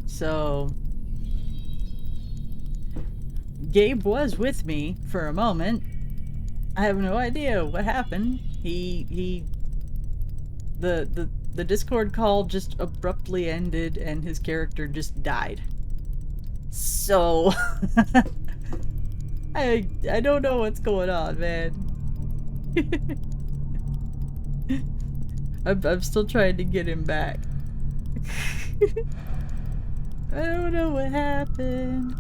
So Gabe was with me for a moment. I have no idea what happened. The Discord call just abruptly ended and his character just died. So I don't know what's going on, man. I'm still trying to get him back. I don't know what happened.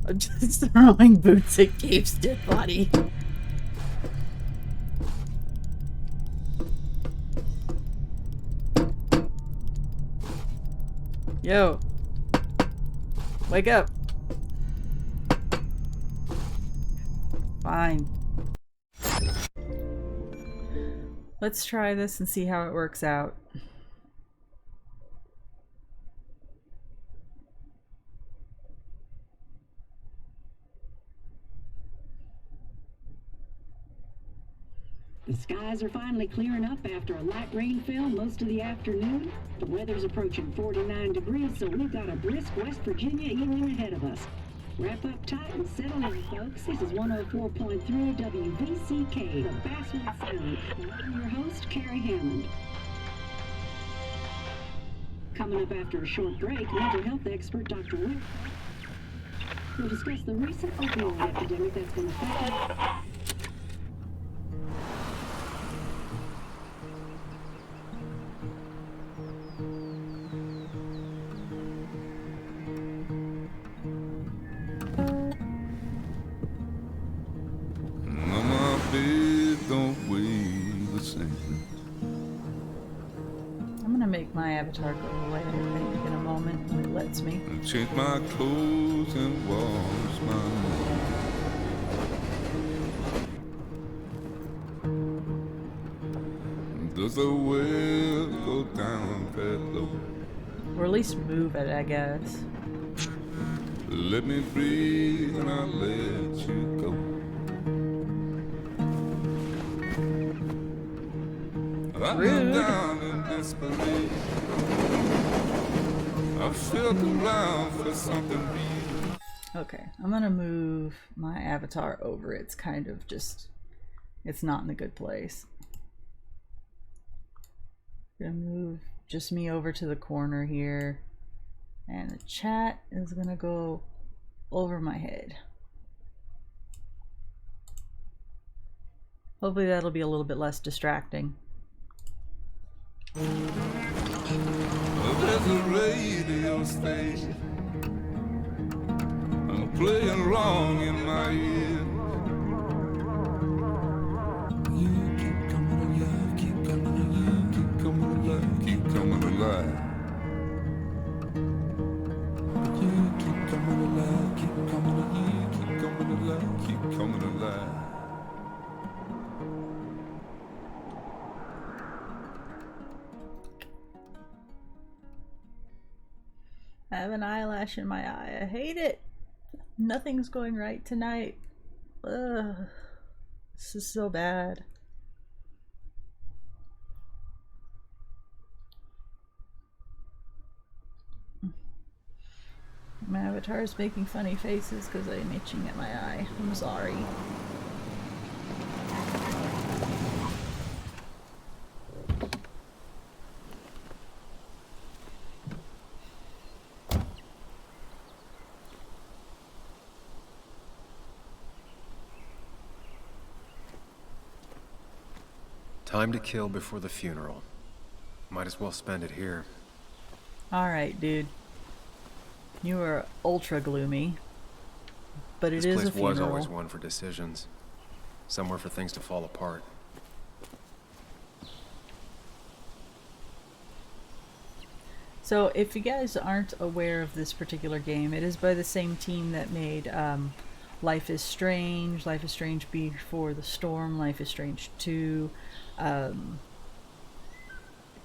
I'm just throwing boots at Gabe's dead body. Yo. Wake up. Fine. Let's try this and see how it works out. The skies are finally clearing up after a light rainfall most of the afternoon. The weather's approaching 49 degrees, so we've got a brisk West Virginia evening ahead of us. Wrap up tight and settle in, folks. This is 104.3 WVCK, the Basswood Sound. I'm your host, Carrie Hammond. Coming up after a short break, mental health expert Dr. Wick will discuss the recent opioid epidemic that's been affecting my avatar go away, I think, in a moment when it lets me. Change my clothes and wash my hands. Does the well go down that low? Or at least move it, I guess. Let me breathe and I'll let you go. I'm down in disbelief. I felt around for something real. Okay, I'm gonna move my avatar over. It's kind of just, it's not in a good place. Gonna move just me over to the corner here, and the chat is gonna go over my head. Hopefully that'll be a little bit less distracting. There's a radio station, I'm playing wrong in my ear. You keep coming alive, keep coming alive, keep coming alive, keep coming alive. You keep coming alive, keep coming alive, keep coming alive, keep coming alive. I have an eyelash in my eye. I hate it. Nothing's going right tonight. Ugh. This is so bad. My avatar is making funny faces because I'm itching at my eye. I'm sorry. Time to kill before the funeral. Might as well spend it here. Alright, dude. You are ultra gloomy. But it is a funeral. This place was always one for decisions. Somewhere for things to fall apart. So, if you guys aren't aware of this particular game, it is by the same team that made Life is Strange, Life is Strange Before the Storm, Life is Strange 2,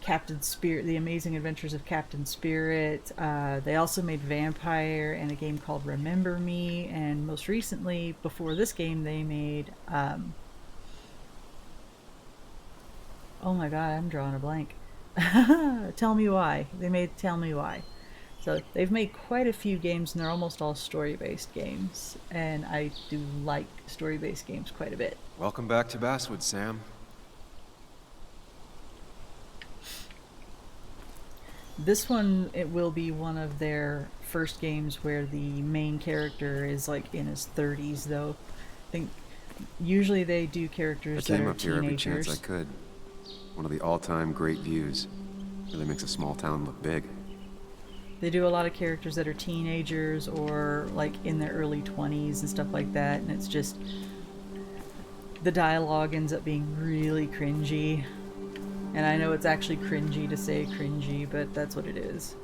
Captain Spirit, The Amazing Adventures of Captain Spirit. They also made Vampire and a game called Remember Me, and most recently, before this game, they made oh my god, I'm drawing a blank. Tell Me Why. They made Tell Me Why. So they've made quite a few games, and they're almost all story-based games. And I do like story-based games quite a bit. Welcome back to Basswood, Sam. This one, it will be one of their first games where the main character is like in his 30s, though. I think usually they do characters I that came are up here every chance teenagers. I could. One of the all-time great views. Really makes a small town look big. They do a lot of characters that are teenagers or like in their early 20s and stuff like that, and it's just the dialogue ends up being really cringy. And I know it's actually cringy to say cringy, but that's what it is.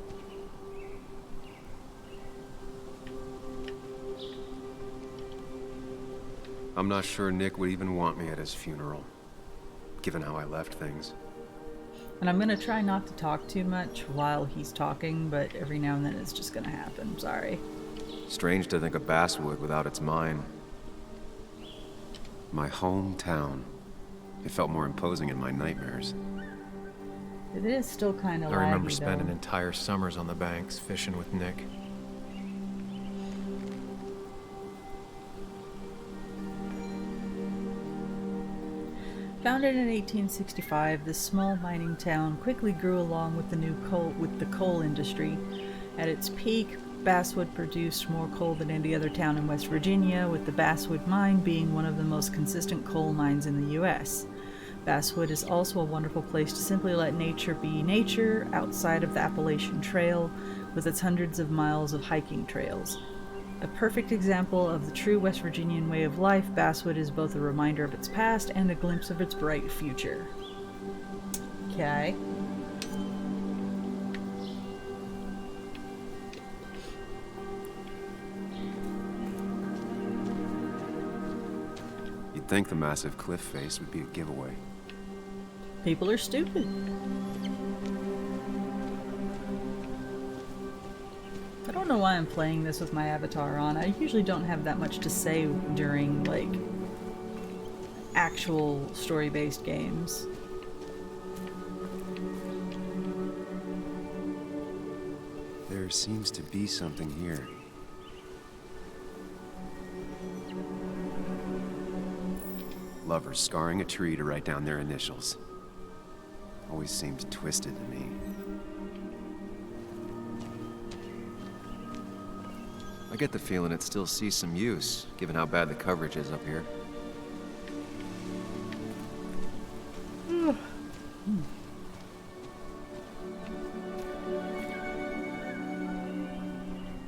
I'm not sure Nick would even want me at his funeral, given how I left things. And I'm gonna try not to talk too much while he's talking, but every now and then it's just gonna happen. Sorry. Strange to think of Basswood without its mine. My hometown. It felt more imposing in my nightmares. It is still kind of laggy, I remember spending though. entire summers on the banks fishing with Nick. Founded in 1865, this small mining town quickly grew along with the coal industry. At its peak, Basswood produced more coal than any other town in West Virginia, with the Basswood mine being one of the most consistent coal mines in the U.S. Basswood is also a wonderful place to simply let nature be nature outside of the Appalachian Trail, with its hundreds of miles of hiking trails. A perfect example of the true West Virginian way of life, Basswood is both a reminder of its past and a glimpse of its bright future. Okay. You'd think the massive cliff face would be a giveaway. People are stupid. I don't know why I'm playing this with my avatar on. I usually don't have that much to say during, like, actual story-based games. There seems to be something here. Lovers scarring a tree to write down their initials. Always seems twisted to me. I get the feeling it still sees some use, given how bad the coverage is up here.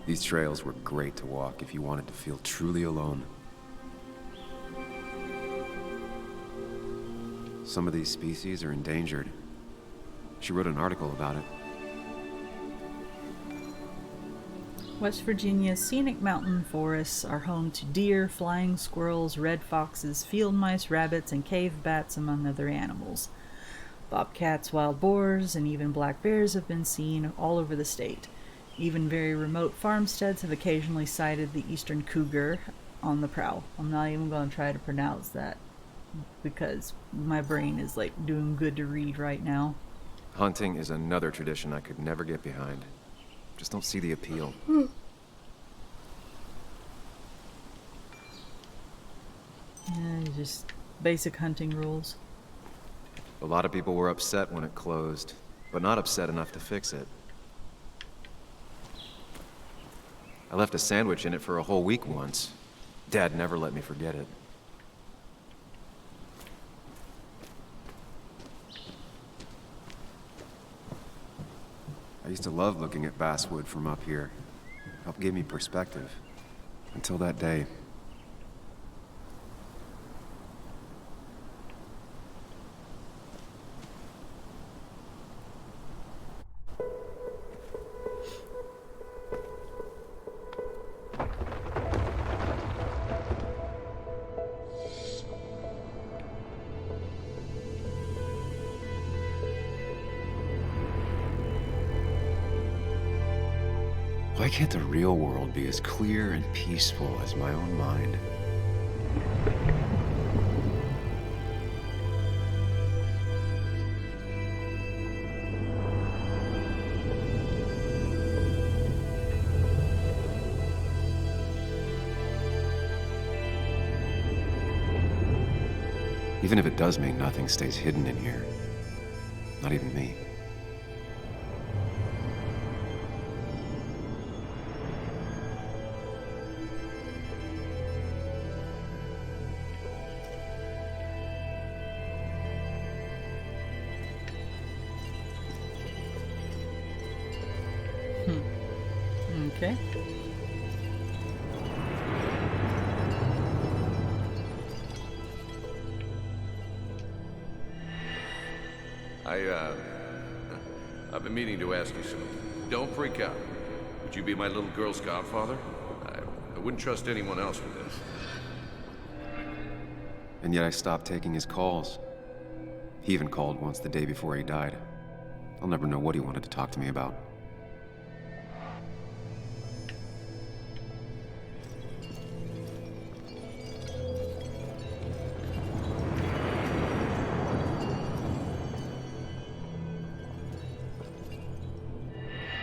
These trails were great to walk if you wanted to feel truly alone. Some of these species are endangered. She wrote an article about it. West Virginia's scenic mountain forests are home to deer, flying squirrels, red foxes, field mice, rabbits, and cave bats, among other animals. Bobcats, wild boars, and even black bears have been seen all over the state. Even very remote farmsteads have occasionally sighted the eastern cougar on the prowl. I'm not even going to try to pronounce that because my brain is like doing good to read right now. Hunting is another tradition I could never get behind. Just don't see the appeal. Yeah, just basic hunting rules. A lot of people were upset when it closed, but not upset enough to fix it. I left a sandwich in it for a whole week once. Dad never let me forget it. I used to love looking at Basswood from up here. Helped give me perspective. Until that day. Why can't the real world be as clear and peaceful as my own mind? Even if it does mean nothing stays hidden in here. Not even me. Okay. I've been meaning to ask you something. Don't freak out. Would you be my little girl's godfather? I wouldn't trust anyone else with this. And yet I stopped taking his calls. He even called once the day before he died. I'll never know what he wanted to talk to me about.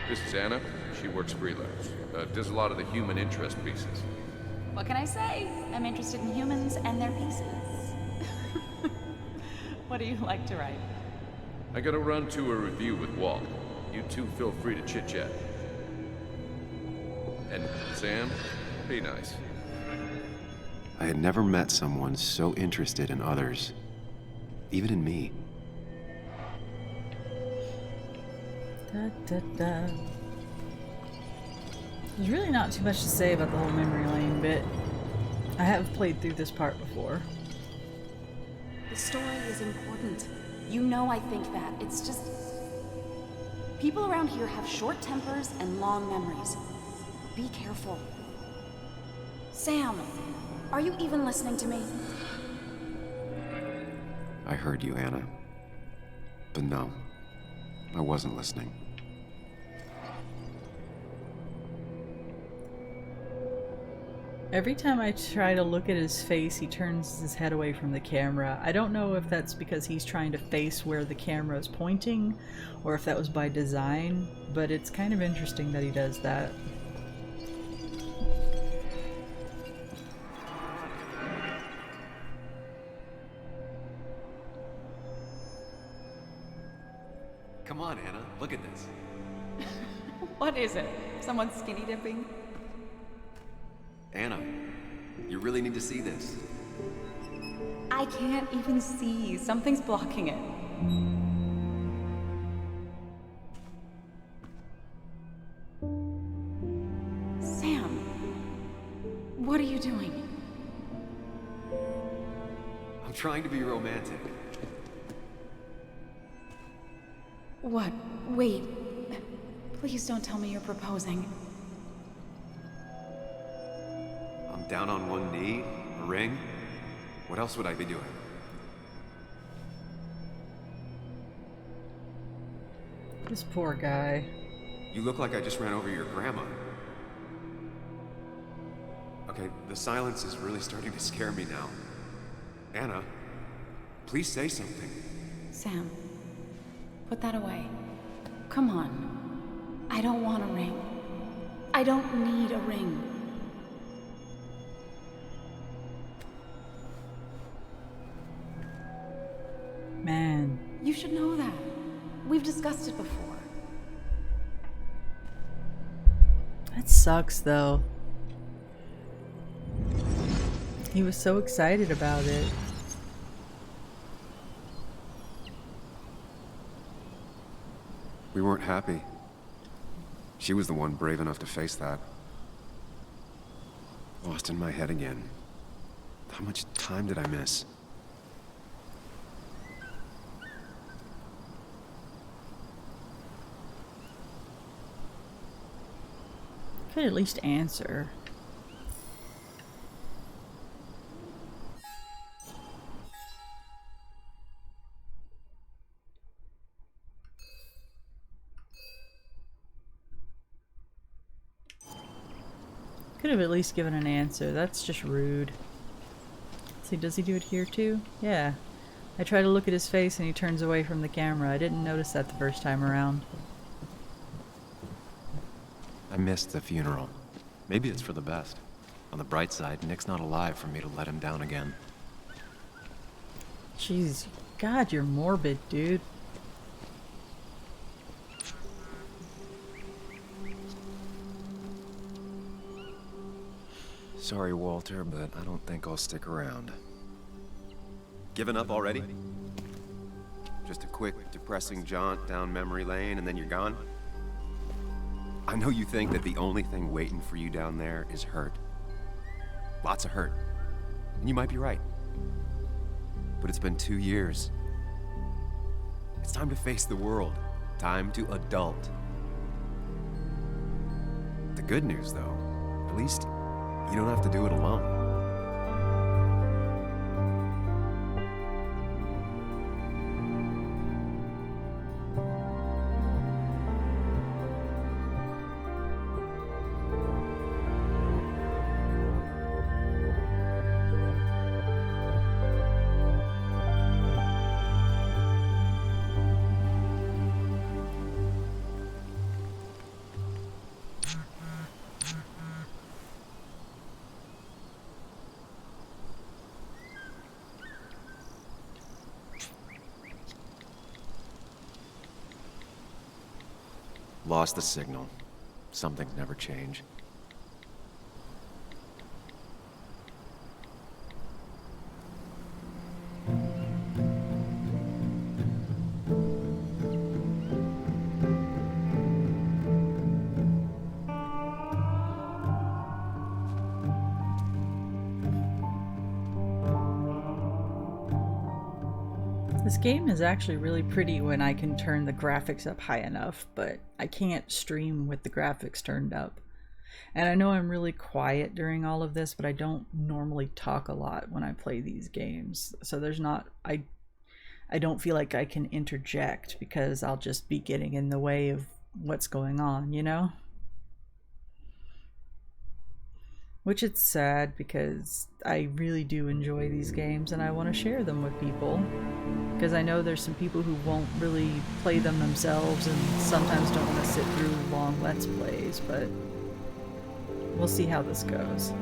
This is Anna. She works freelance. Does a lot of the human interest pieces. What can I say? I'm interested in humans and their pieces. What do you like to write? I gotta run to a review with Walt. You two feel free to chit-chat. And Sam, be nice. I had never met someone so interested in others. Even in me. Da, da, da. There's really not too much to say about the whole memory lane bit. I have played through this part before. The story is important. You know I think that. It's just... people around here have short tempers and long memories. Be careful. Sam, are you even listening to me? I heard you, Anna. But no, I wasn't listening. Every time I try to look at his face, he turns his head away from the camera. I don't know if that's because he's trying to face where the camera is pointing, or if that was by design, but it's kind of interesting that he does that. Come on, Anna, look at this. What is it? Someone skinny dipping? Anna, you really need to see this. I can't even see. Something's blocking it. Sam, what are you doing? I'm trying to be romantic. What? Wait. Please don't tell me you're proposing. I'm down on one knee, a ring. What else would I be doing? This poor guy. You look like I just ran over your grandma. Okay, the silence is really starting to scare me now. Anna, please say something. Sam, put that away. Come on. I don't want a ring. I don't need a ring. Man. You should know that. We've discussed it before. That sucks, though. He was so excited about it. We weren't happy. She was the one brave enough to face that. Lost in my head again. How much time did I miss? Could at least answer. Could have at least given an answer. That's just rude. See, does he do it here too? Yeah. I try to look at his face and he turns away from the camera. I didn't notice that the first time around. I missed the funeral. Maybe it's for the best. On the bright side, Nick's not alive for me to let him down again. Jeez, God, you're morbid, dude. Sorry, Walter, but I don't think I'll stick around. Given up already? Just a quick, depressing jaunt down memory lane and then you're gone? I know you think that the only thing waiting for you down there is hurt. Lots of hurt. And you might be right. But it's been 2 years. It's time to face the world. Time to adult. The good news, though, at least you don't have to do it alone. Lost the signal. Some things never change. This game is actually really pretty when I can turn the graphics up high enough, but I can't stream with the graphics turned up. And I know I'm really quiet during all of this, but I don't normally talk a lot when I play these games. So there's not, I don't feel like I can interject because I'll just be getting in the way of what's going on, you know? Which it's sad because I really do enjoy these games and I want to share them with people. Because I know there's some people who won't really play them themselves and sometimes don't want to sit through long Let's Plays, but we'll see how this goes.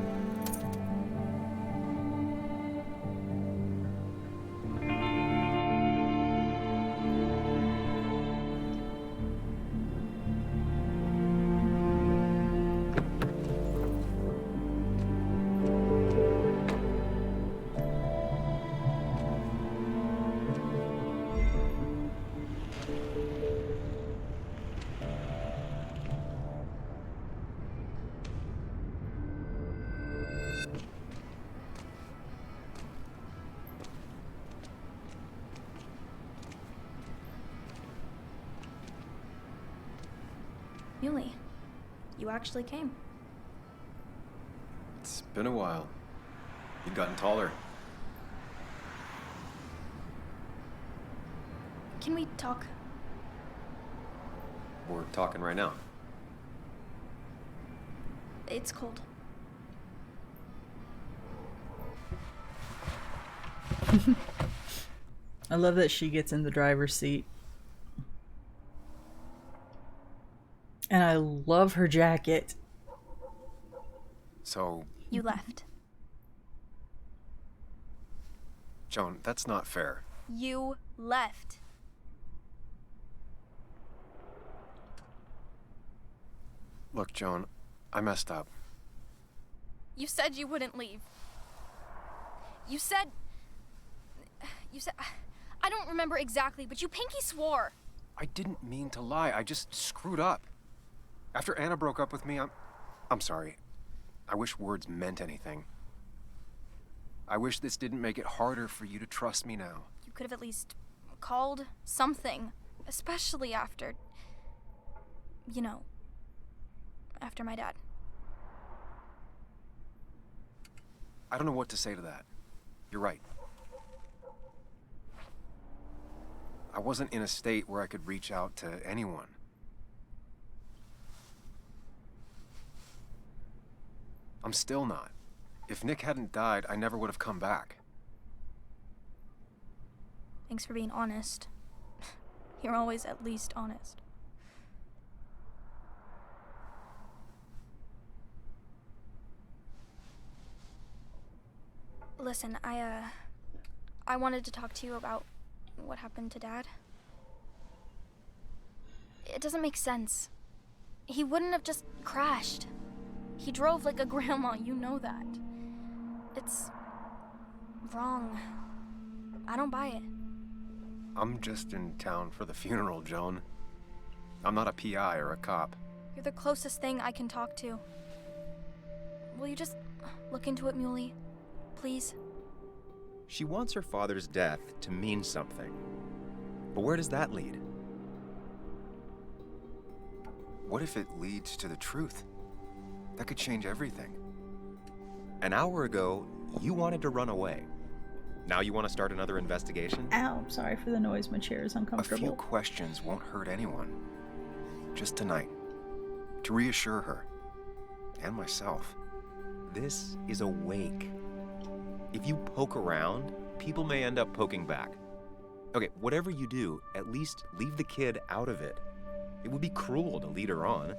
Yuli, you actually came. It's been a while. You've gotten taller. Can we talk? We're talking right now. It's cold. I love that she gets in the driver's seat. And I love her jacket. So, You left. Joan, that's not fair. You left. Look, Joan, I messed up. You said you wouldn't leave. You said... I don't remember exactly, but you pinky swore. I didn't mean to lie. I just screwed up. After Anna broke up with me, I'm sorry. I wish words meant anything. I wish this didn't make it harder for you to trust me now. You could have at least called something, especially after... You know, after my dad. I don't know what to say to that. You're right. I wasn't in a state where I could reach out to anyone. I'm still not. If Nick hadn't died, I never would have come back. Thanks for being honest. You're always at least honest. Listen, I wanted to talk to you about what happened to Dad. It doesn't make sense. He wouldn't have just crashed. He drove like a grandma, you know that. It's wrong. I don't buy it. I'm just in town for the funeral, Joan. I'm not a PI or a cop. You're the closest thing I can talk to. Will you just look into it, Muley? Please? She wants her father's death to mean something. But where does that lead? What if it leads to the truth? That could change everything. An hour ago, you wanted to run away. Now you want to start another investigation? Ow, I'm sorry for the noise. My chair is A uncomfortable. few questions won't hurt anyone. Just tonight. To reassure her. And myself. This is a wake. If you poke around, people may end up poking back. Okay, whatever you do, at least leave the kid out of it. It would be cruel to lead her on.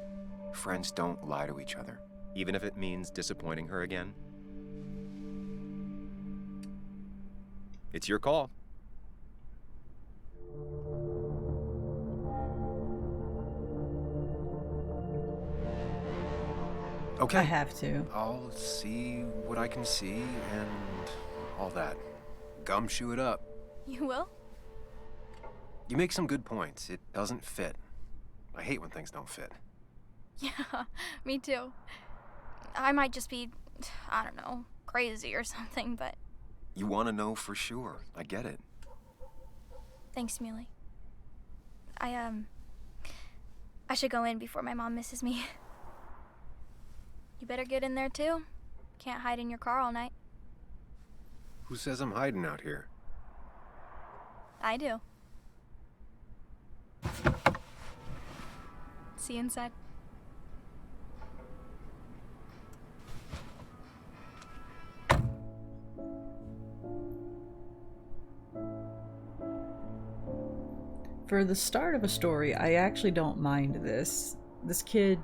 Friends don't lie to each other, even if it means disappointing her again. It's your call. Okay. I have to. I'll see what I can see and all that. Gumshoe it up. You will? You make some good points. It doesn't fit. I hate when things don't fit. Yeah, me too. I might just be, I don't know, crazy or something, but You want to know for sure. I get it. thanks, Muley. I should go in before my mom misses me. You better get in there too. Can't hide in your car all night. Who says I'm hiding out here? I do. See you inside. For the start of a story, I actually don't mind this. This kid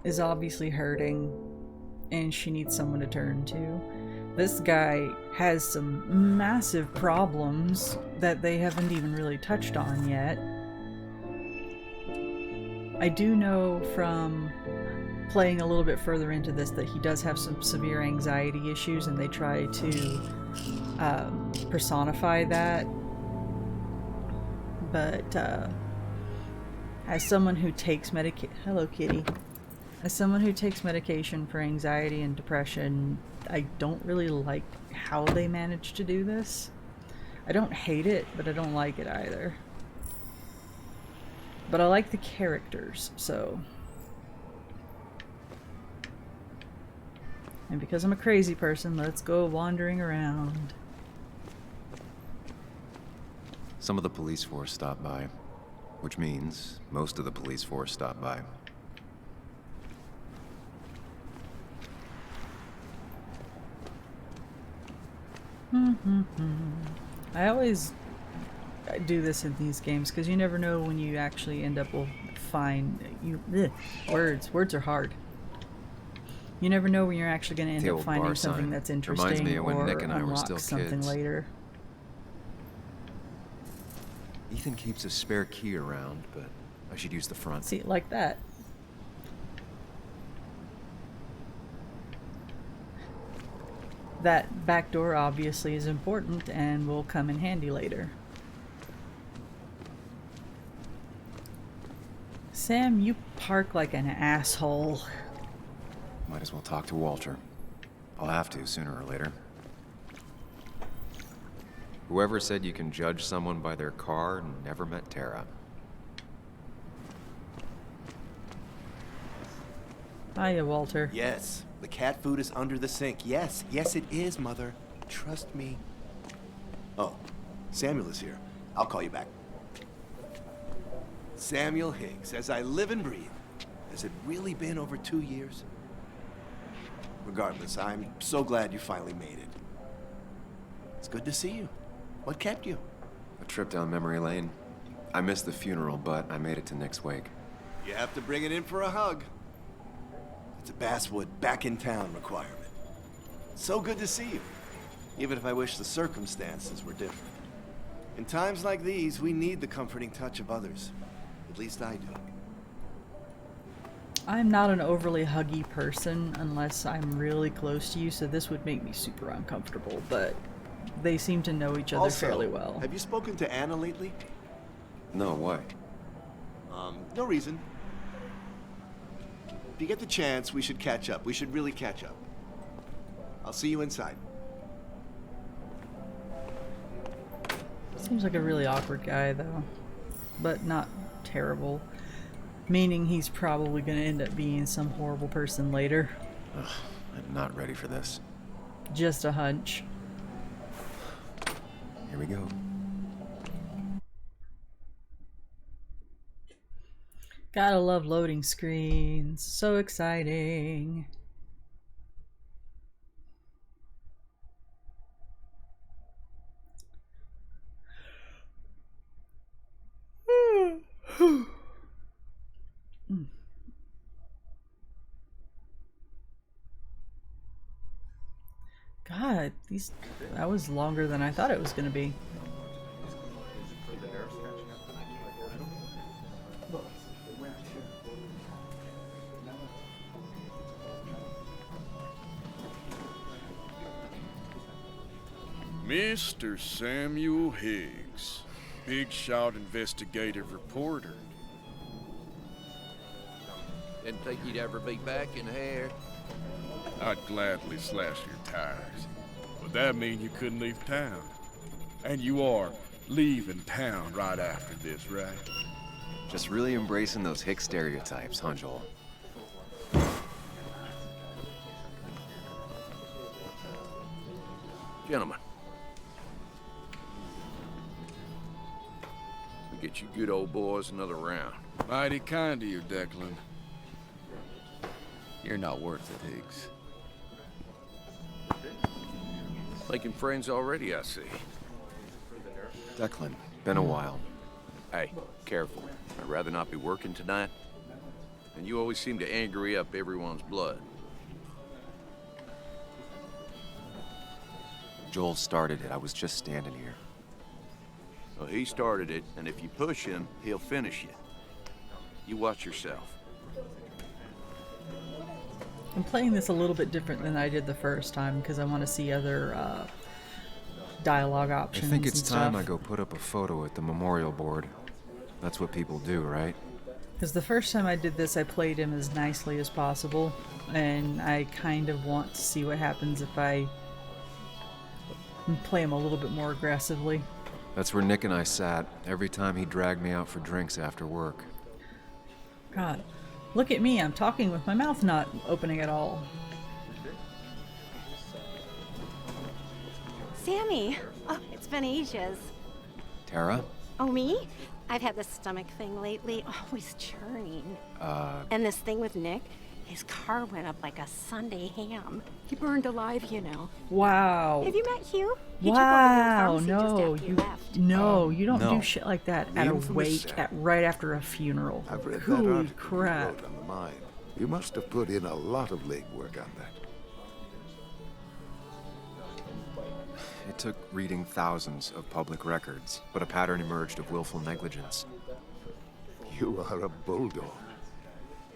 is obviously hurting, and she needs someone to turn to. This guy has some massive problems that they haven't even really touched on yet. I do know from playing a little bit further into this that he does have some severe anxiety issues, and they try to personify that. But as someone who takes Hello, kitty. As someone who takes medication for anxiety and depression, I don't really like how they manage to do this. I don't hate it, but I don't like it either. But I like the characters, so. And because I'm a crazy person, let's go wandering around. Some of the police force stopped by, which means most of the police force stopped by. I always do this in these games because you never know when you actually end up will find words are hard. You never know when you're actually going to end The up old finding bar something sign. that's Reminds interesting me of when or Nick and I were unlock still something kids. later. Ethan keeps a spare key around, but I should use the front. See, like that. That back door obviously is important and will come in handy later. Sam, you park like an asshole. Might as well talk to Walter. I'll have to sooner or later. Whoever said you can judge someone by their car never met Tara. Hiya, Walter. Yes, the cat food is under the sink. Yes, yes it is, Mother. Trust me. Oh, Samuel is here. I'll call you back. Samuel Higgs, as I live and breathe. Has it really been over 2 years? Regardless, I'm so glad you finally made it. It's good to see you. What kept you? A trip down memory lane. I missed the funeral, but I made it to Nick's wake. You have to bring it in for a hug. It's a Basswood back in town requirement. So good to see you, even if I wish the circumstances were different. In times like these, we need the comforting touch of others. At least I do. I'm not an overly huggy person unless I'm really close to you, so this would make me super uncomfortable, but they seem to know each other Also, fairly well. Have you spoken to Anna lately? No, why? No reason. If you get the chance, we should catch up. We should really catch up. I'll see you inside. Seems like a really awkward guy, though. But not terrible. Meaning he's probably going to end up being some horrible person later. Ugh, I'm not ready for this. Just a hunch. Here we go. Gotta love loading screens. So exciting. God, that was longer than I thought it was going to be. Mr. Samuel Higgs, big shot investigative reporter. Didn't think you'd ever be back in here. I'd gladly slash your tires, but that mean you couldn't leave town. And you are leaving town right after this, right? Just really embracing those hick stereotypes, huh, Joel? Gentlemen. We get you good old boys another round. Mighty kind of you, Declan. You're not worth it, Higgs. Making friends already, I see. Declan, been a while. Hey, careful. I'd rather not be working tonight. And you always seem to angry up everyone's blood. Joel started it. I was just standing here. Well, he started it, and if you push him, he'll finish you. You watch yourself. I'm playing this a little bit different than I did the first time because I want to see other dialogue I options. think it's and time stuff. I go put up a photo at the memorial board. That's what people do, right? Because the first time I did this, I played him as nicely as possible, and I kind of want to see what happens if I play him a little bit more aggressively. That's where Nick and I sat every time he dragged me out for drinks after work. God, look at me, I'm talking with my mouth not opening at all. Sammy! Oh, it's been ages. Tara? Oh, me? I've had this stomach thing lately, always churning. And this thing with Nick, his car went up like a Sunday ham. He burned alive, you know. Wow. Have you met Hugh? He Wow, took over the pharmacy no, just after you left. you don't no. do shit like that The at a infamous wake, Sam. right after a funeral. I've read that Holy article crap. you wrote on the mine. You must have put in a lot of legwork on that. It took reading thousands of public records, but a pattern emerged of willful negligence. You are a bulldog.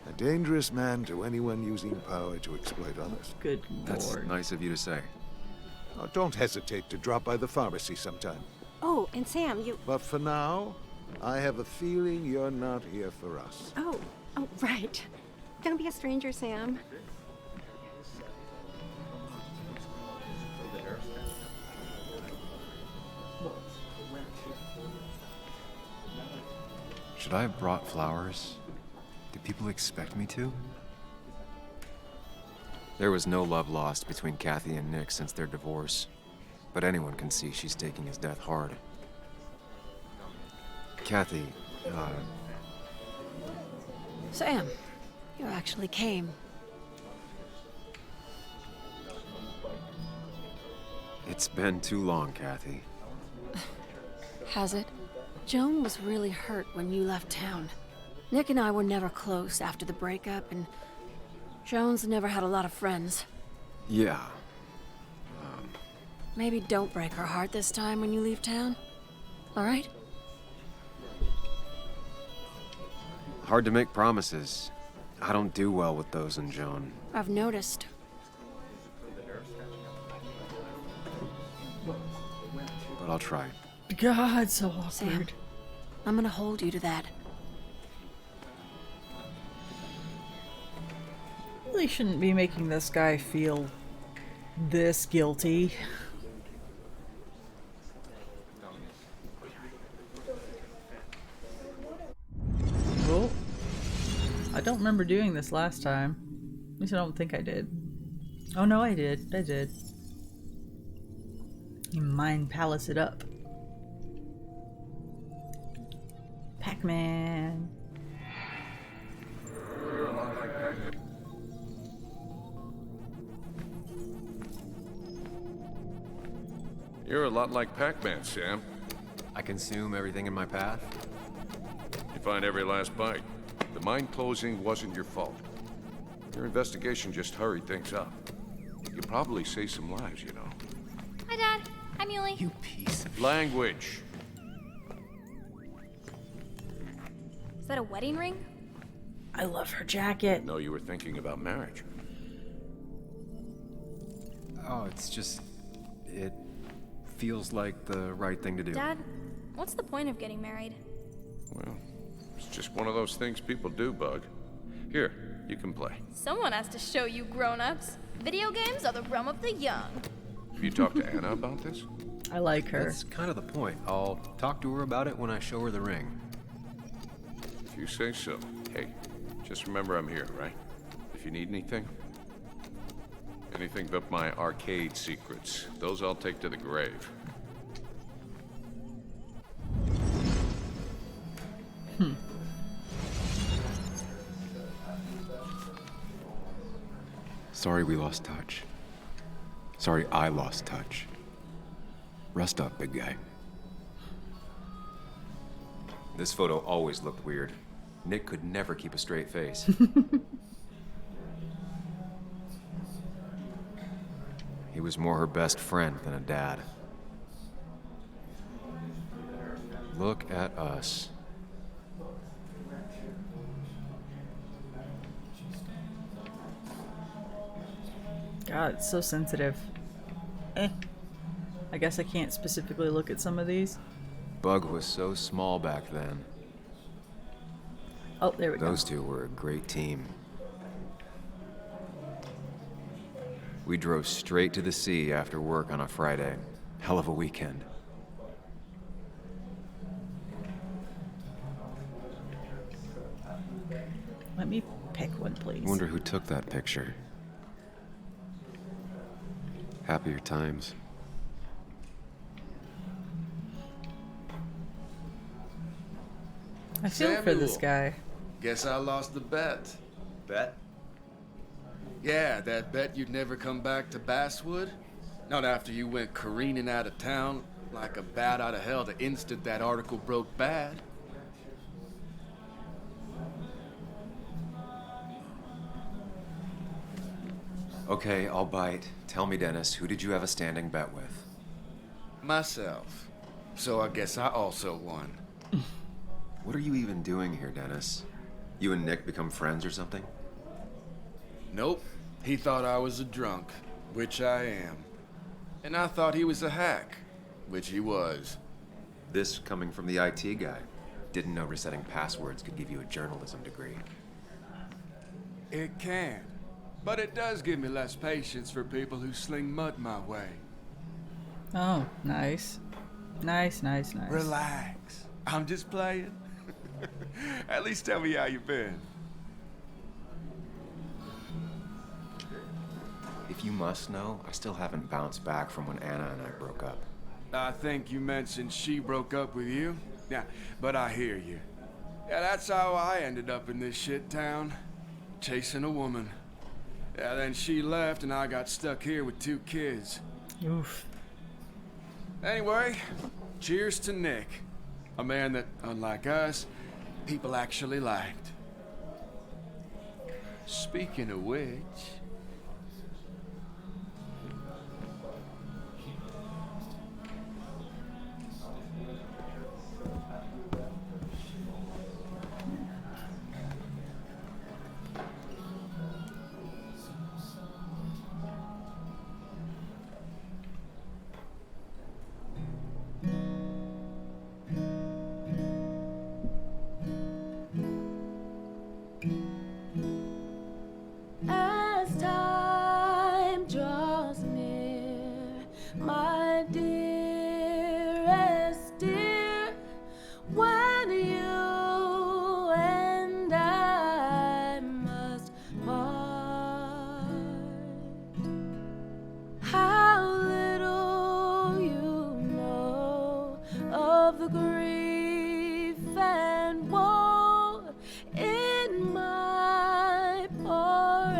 A dangerous man to anyone using power to exploit others. Good That's lord. nice of you to say. Oh, don't hesitate to drop by the pharmacy sometime. Oh, and Sam, you... But for now, I have a feeling you're not here for us. Oh, right. Don't be a stranger, Sam. Should I have brought flowers? Did people expect me to? There was no love lost between Kathy and Nick since their divorce, but anyone can see she's taking his death hard. Kathy, Sam, you actually came. It's been too long, Kathy. Has it? Joan was really hurt when you left town. Nick and I were never close after the breakup, and Joan's never had a lot of friends. Yeah. Maybe don't break her heart this time when you leave town. All right? Hard to make promises. I don't do well with those in Joan. I've noticed. But I'll try. God, so awkward. Sam, I'm gonna hold you to that. Really shouldn't be making this guy feel this guilty. Oh. I don't remember doing this last time. At least I don't think I did. Oh no, I did. I did. You mind palace it up. Pac-Man. You're a lot like Pac-Man, Sam. I consume everything in my path? You find every last bite. The mine closing wasn't your fault. Your investigation just hurried things up. You probably saved some lives, you know. Hi, Dad. Hi, Muley. You piece of... Language. Is that a wedding ring? I love her jacket. No, you were thinking about marriage. Oh, it's just... It feels like the right thing to do. Dad, what's the point of getting married? Well, it's just one of those things people do, Bug. Here, you can play. Someone has to show you grown-ups. Video games are the realm of the young. Have you talked to Anna about this? I like her. That's kind of the point. I'll talk to her about it when I show her the ring. If you say so. Hey, just remember I'm here, right? If you need anything. Anything but my arcade secrets. Those I'll take to the grave. Sorry we lost touch. Sorry I lost touch. Rest up, big guy. This photo always looked weird. Nick could never keep a straight face. He was more her best friend than a dad. Look at us. God, it's so sensitive. I guess I can't specifically look at some of these. Bug was so small back then. Oh, there we go. Those two were a great team. We drove straight to the sea after work on a Friday. Hell of a weekend. Let me pick one, please. Wonder who took that picture. Happier times. I feel for this guy. Guess I lost the bet. Bet? Yeah, that bet you'd never come back to Basswood. Not after you went careening out of town like a bat out of hell the instant that article broke bad. Okay, I'll bite. Tell me, Dennis, who did you have a standing bet with? Myself. So I guess I also won. What are you even doing here, Dennis? You and Nick become friends or something? Nope. He thought I was a drunk, which I am. And I thought he was a hack, which he was. This coming from the IT guy. Didn't know resetting passwords could give you a journalism degree. It can. But it does give me less patience for people who sling mud my way. Oh, nice. Nice, nice, nice. Relax. I'm just playing. At least tell me how you been. If you must know, I still haven't bounced back from when Anna and I broke up. I think you mentioned she broke up with you. Yeah, but I hear you. Yeah, that's how I ended up in this shit town. Chasing a woman. Yeah, then she left and I got stuck here with 2 kids. Oof. Anyway, cheers to Nick. A man that, unlike us, people actually liked. Speaking of which... As time draws near, my dearest dear, when you and I must part, how little you know of the grief and woe in my poor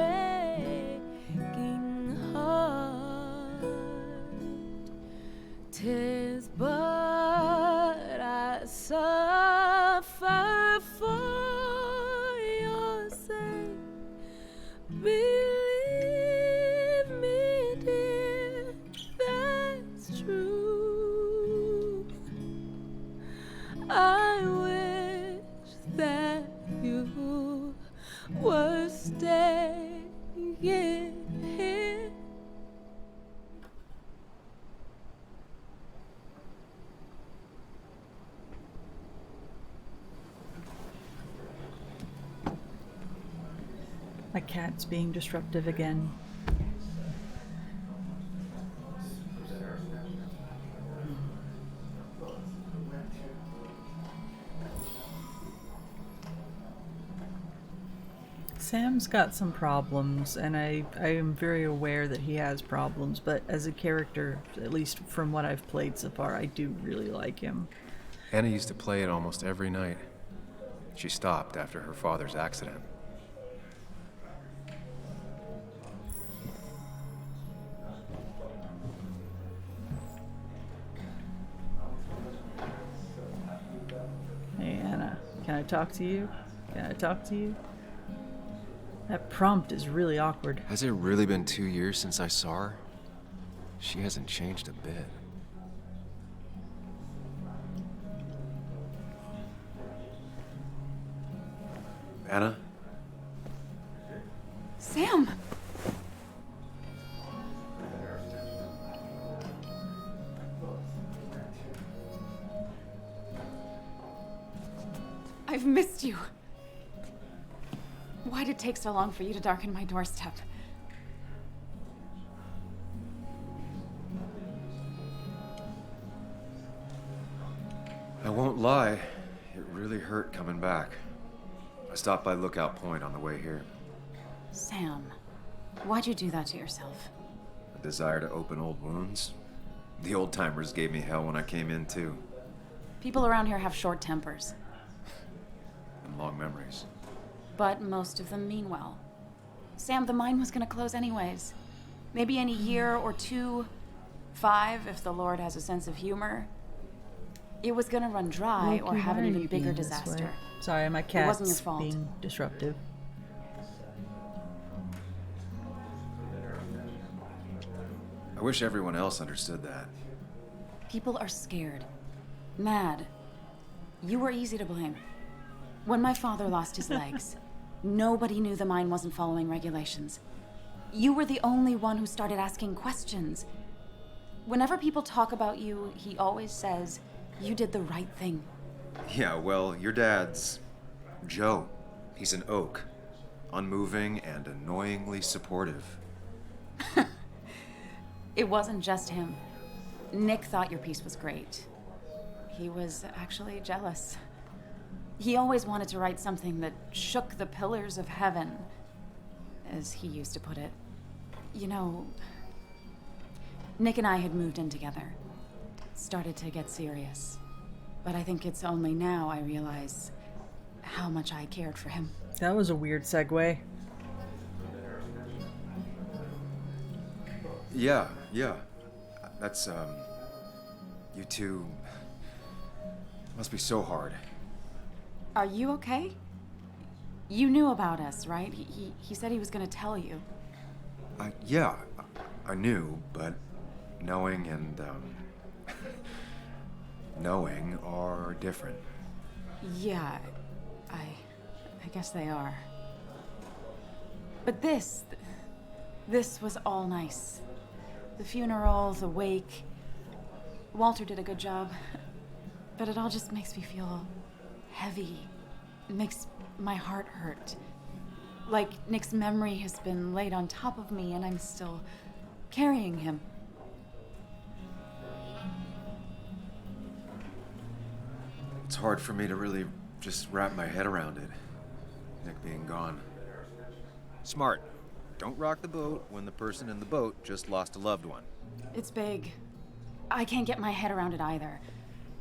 aching heart. 'Tis but I suffer for your sake. Believe me, dear, that's true. I wish that you were staying here. My cat's being disruptive again. Sam's got some problems, and I am very aware that he has problems, but as a character, at least from what I've played so far, I do really like him. Anna used to play it almost every night. She stopped after her father's accident. Hey, Anna, can I talk to you? Can I talk to you? That prompt is really awkward. Has it really been 2 years since I saw her? She hasn't changed a bit. Anna? Sam! I've missed you. Why did it take so long for you to darken my doorstep? I won't lie, it really hurt coming back. I stopped by Lookout Point on the way here. Sam, why'd you do that to yourself? A desire to open old wounds. The old-timers gave me hell when I came in, too. People around here have short tempers, And long memories. but most of them mean well. Sam, the mine was gonna close anyways. Maybe in a year or 2, 5, if the Lord has a sense of humor. It was gonna run dry or Loki, have an why are even you bigger being this way? disaster. Sorry, my It wasn't your cat's fault. being disruptive. I wish everyone else understood that. People are scared. Mad. You were easy to blame. When my father lost his legs, nobody knew the mine wasn't following regulations. You were the only one who started asking questions. Whenever people talk about you, he always says, you did the right thing. Yeah, well, your dad's... Joe. He's an oak. Unmoving and annoyingly supportive. It wasn't just him. Nick thought your piece was great. He was actually jealous. He always wanted to write something that shook the pillars of heaven, as he used to put it. You know, Nick and I had moved in together. Started to get serious. But I think it's only now I realize how much I cared for him. That was a weird segue. Yeah. That's, You two must be so hard. Are you okay? You knew about us, right? He said he was gonna tell you. Yeah, I knew, but knowing and, knowing are different. Yeah, I guess they are. But this was all nice. The funeral, the wake. Walter did a good job. But it all just makes me feel heavy. It makes my heart hurt. Like Nick's memory has been laid on top of me and I'm still carrying him. It's hard for me to really just wrap my head around it. Nick being gone. Smart. Don't rock the boat when the person in the boat just lost a loved one. It's big. I can't get my head around it either.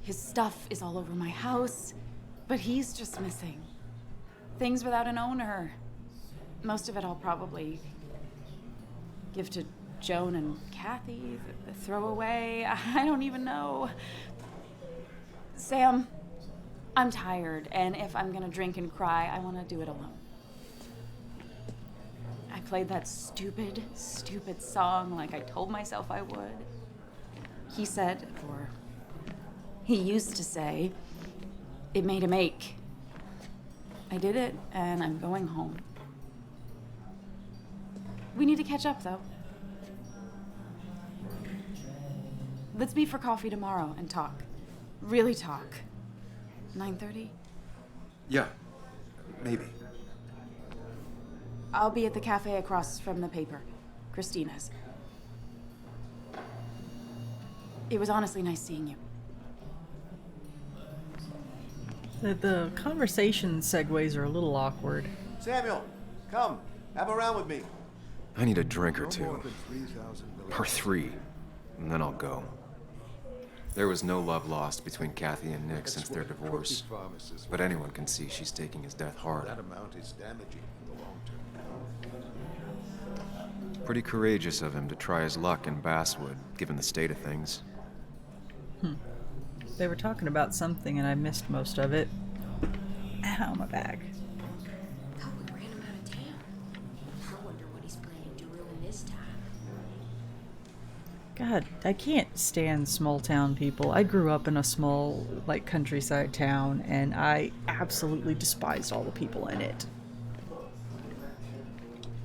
His stuff is all over my house, but he's just missing. Things without an owner. Most of it I'll probably give to Joan and Kathy, throw away. I don't even know. Sam, I'm tired, and if I'm gonna drink and cry, I want to do it alone. I played that stupid song like I told myself I would. He said, or he used to say, it made him ache. I did it, and I'm going home. We need to catch up, though. Let's meet for coffee tomorrow and talk. Really talk. 9:30? Yeah, maybe. I'll be at the cafe across from the paper. Christina's. It was honestly nice seeing you. The conversation segues are a little awkward. Samuel, come. Have a round with me. I need a drink or two. Or 3, and then I'll go. There was no love lost between Kathy and Nick since their divorce, but anyone can see she's taking his death hard. That amount is damaging in the long term. Pretty courageous of him to try his luck in Basswood, given the state of things. They were talking about something and I missed most of it. Ow, my back. Oh, we ran him out of town. I wonder what he's planning to ruin this time. God, I can't stand small town people. I grew up in a small, like, countryside town, and I absolutely despised all the people in it.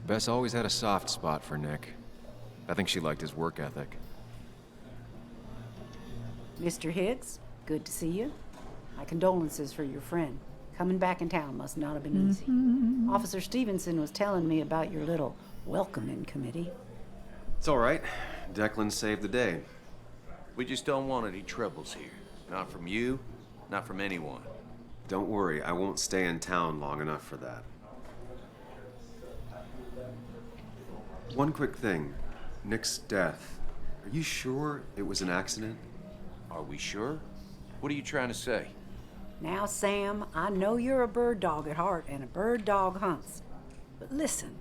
Bess always had a soft spot for Nick. I think she liked his work ethic. Mr. Hicks, good to see you. My condolences for your friend. Coming back in town must not have been easy. Officer Stevenson was telling me about your little welcoming committee. It's all right. Declan saved the day. We just don't want any troubles here. Not from you, not from anyone. Don't worry, I won't stay in town long enough for that. One quick thing. Nick's death. Are you sure it was an accident? Are we sure? What are you trying to say? Now, Sam, I know you're a bird dog at heart and a bird dog hunts. But listen,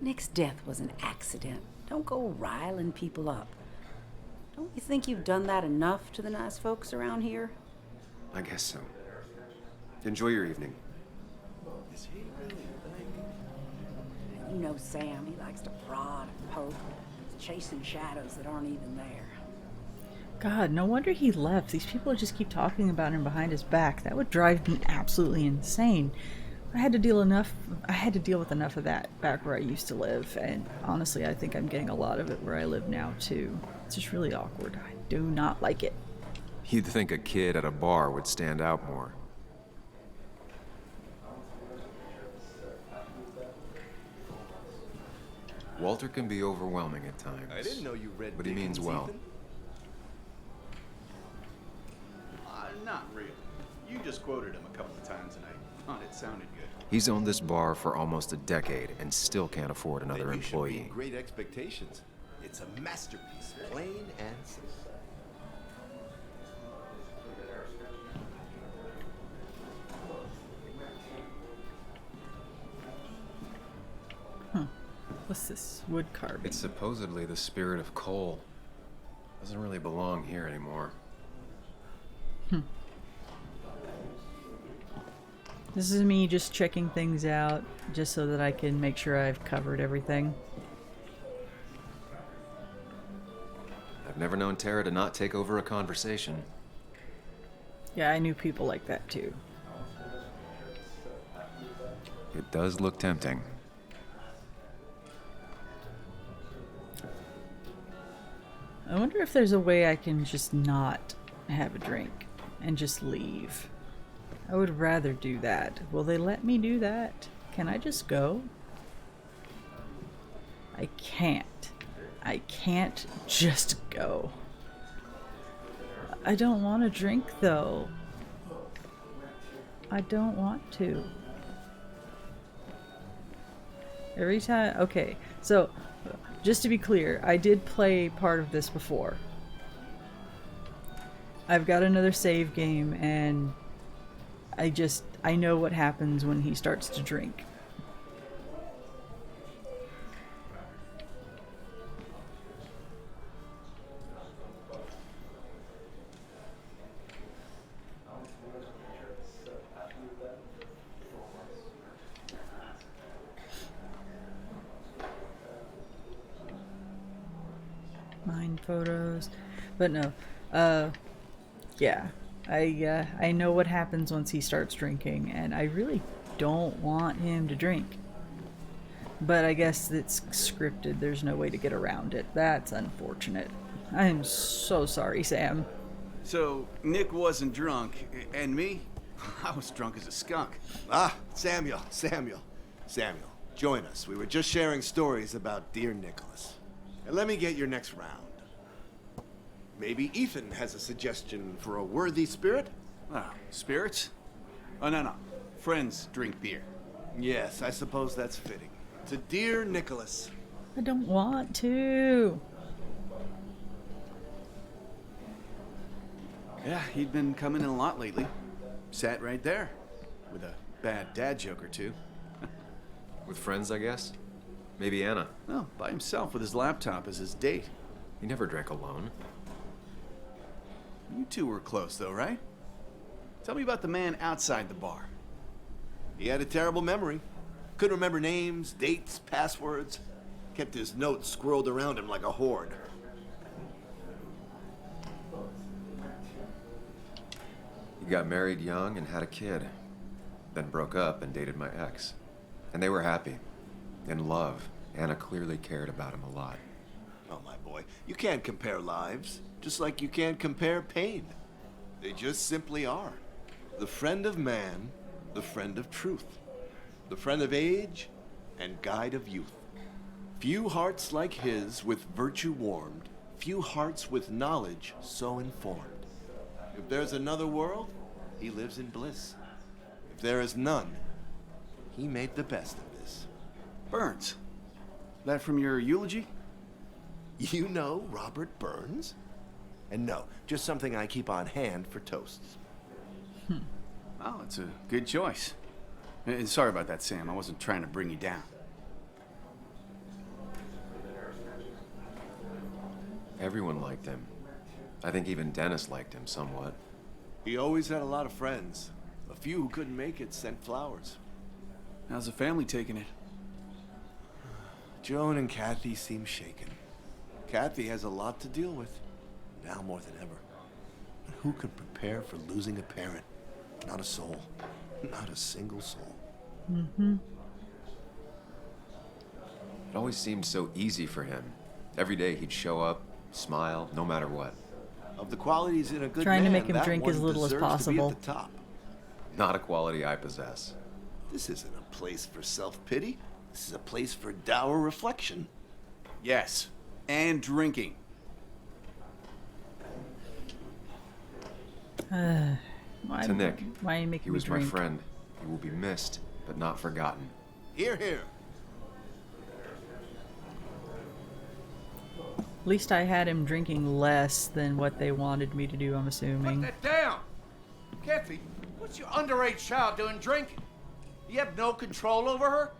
Nick's death was an accident. Don't go riling people up. Don't you think you've done that enough to the nice folks around here? I guess so. Enjoy your evening. Is he really You know Sam, he likes to prod and poke, chasing shadows that aren't even there. God, no wonder he left. These people just keep talking about him behind his back. That would drive me absolutely insane. I had to deal with enough of that back where I used to live, and honestly, I think I'm getting a lot of it where I live now too. It's just really awkward. I do not like it. You'd think a kid at a bar would stand out more. Walter can be overwhelming at times. I didn't know you read but he means well. Not really. You just quoted him a couple of times and I thought it sounded good. He's owned this bar for almost a decade and still can't afford another Then you should employee. meet Great Expectations. It's a masterpiece, plain and simple. What's this? Wood carving. It's supposedly the spirit of coal. Doesn't really belong here anymore. This is me just checking things out, just so that I can make sure I've covered everything. I've never known Tara to not take over a conversation. Yeah, I knew people like that too. It does look tempting. I wonder if there's a way I can just not have a drink and just leave. I would rather do that. Will they let me do that? Can I just go? I can't. I can't just go. I don't want to drink though. I don't want to. Every time, okay, so just to be clear, I did play part of this before. I've got another save game and I know what happens when he starts to drink. Mine photos, but no, yeah, I know what happens once he starts drinking, and I really don't want him to drink. But I guess it's scripted, there's no way to get around it. That's unfortunate. I'm so sorry, Sam. So, Nick wasn't drunk, and me? I was drunk as a skunk. Ah, Samuel, join us. We were just sharing stories about dear Nicholas. And let me get your next round. Maybe Ethan has a suggestion for a worthy spirit? Ah, spirits? Oh, no. Friends drink beer. Yes, I suppose that's fitting. To dear Nicholas. I don't want to. Yeah, he'd been coming in a lot lately. Sat right there. With a bad dad joke or two. With friends, I guess? Maybe Anna. Oh, by himself with his laptop as his date. He never drank alone. You two were close, though, right? Tell me about the man outside the bar. He had a terrible memory. Couldn't remember names, dates, passwords. Kept his notes squirreled around him like a hoard. He got married young and had a kid. Then broke up and dated my ex. And they were happy. In love. Anna clearly cared about him a lot. Oh, my boy, you can't compare lives, just like you can't compare pain. They just simply are. The friend of man, the friend of truth. The friend of age, and guide of youth. Few hearts like his with virtue warmed, few hearts with knowledge so informed. If there's another world, he lives in bliss. If there is none, he made the best of this. Burns. That from your eulogy? You know Robert Burns? And no, just something I keep on hand for toasts. Oh, it's a good choice. And sorry about that, Sam. I wasn't trying to bring you down. Everyone liked him. I think even Dennis liked him somewhat. He always had a lot of friends. A few who couldn't make it sent flowers. How's the family taking it? Joan and Kathy seem shaken. Kathy has a lot to deal with, now more than ever. And who could prepare for losing a parent? Not a soul. Not a single soul. Mm-hmm. It always seemed so easy for him. Every day he'd show up, smile, no matter what. Of the qualities in a good Trying to man, make him that drink as one little as deserves possible. to be at the top. Not a quality I possess. This isn't a place for self-pity. This is a place for dour reflection. Yes, and drinking. Why, To Nick, why are you making he me was my drink? friend. He will be missed, but not forgotten. Hear, hear. At least I had him drinking less than what they wanted me to do, I'm assuming. Put that down! Kathy, what's your underage child doing drinking? You have no control over her?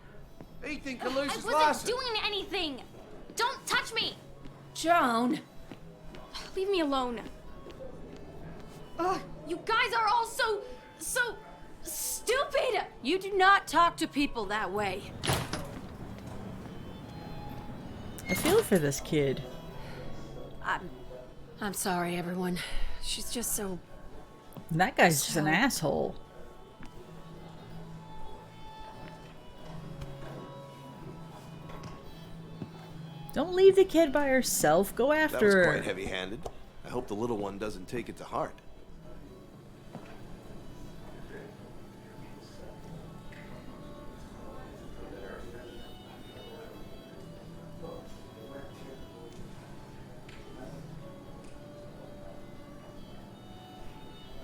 Ethan could lose I his wasn't license. doing anything! Don't touch me! Joan! Leave me alone. Ugh. You guys are all so stupid! You do not talk to people that way. I feel for this kid. I'm sorry, everyone. She's just so... And that guy's just an asshole. Don't leave the kid by herself. Go after That was her. quite heavy-handed. I hope the little one doesn't take it to heart.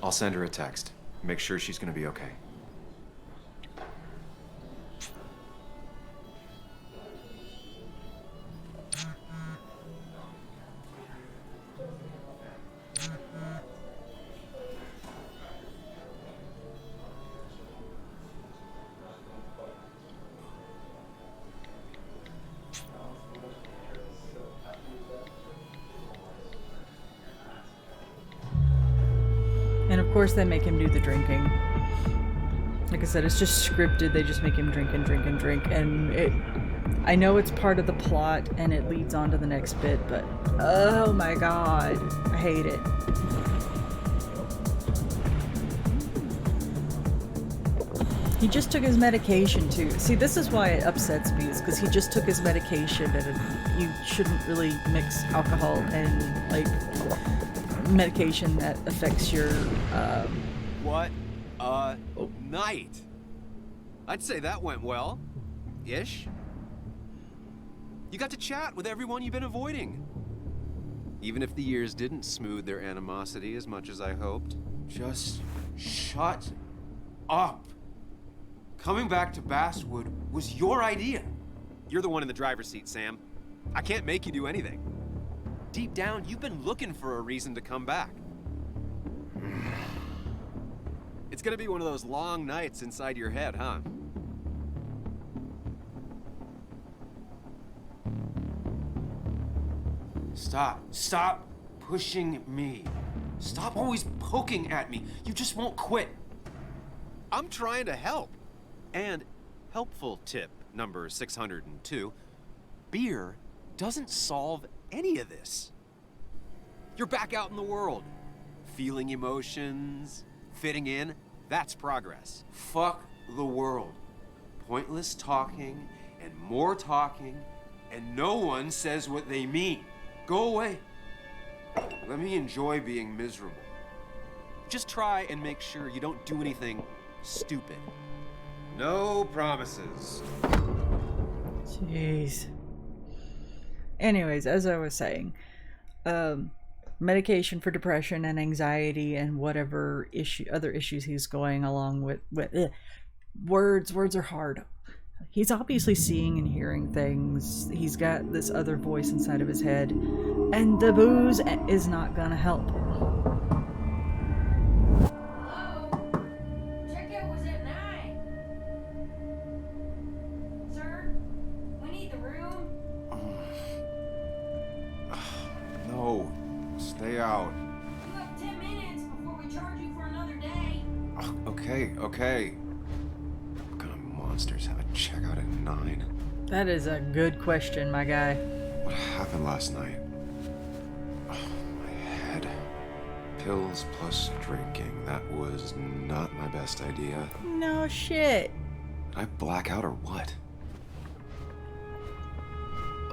I'll send her a text. Make sure she's gonna be okay. And of course they make him do the drinking. Like I said, it's just scripted. They just make him drink and drink and drink. And I know it's part of the plot and it leads on to the next bit, but oh my god, I hate it. He just took his medication too. See, this is why it upsets me, is because he just took his medication, and you shouldn't really mix alcohol and like medication that affects your What a night! I'd say that went well. Ish. You got to chat with everyone you've been avoiding. Even if the years didn't smooth their animosity as much as I hoped. Just shut up. Coming back to Basswood was your idea. You're the one in the driver's seat, Sam. I can't make you do anything. Deep down, you've been looking for a reason to come back. It's gonna be one of those long nights inside your head, huh? Stop pushing me. Stop always poking at me. You just won't quit. I'm trying to help. And helpful tip number 602, beer doesn't solve any of this. You're back out in the world, feeling emotions, fitting in. That's progress. Fuck the world. Pointless talking and more talking, and no one says what they mean. Go away. Let me enjoy being miserable. Just try and make sure you don't do anything stupid. No promises. Jeez. Anyways, as I was saying, medication for depression and anxiety and whatever other issues he's going along with. Words are hard. He's obviously seeing and hearing things. He's got this other voice inside of his head, and the booze is not gonna help. No, stay out. You have 10 minutes before we charge you for another day. Okay. What kind of monsters have a checkout at 9? That is a good question, my guy. What happened last night? Oh, my head. Pills plus drinking. That was not my best idea. No shit. Did I black out or what?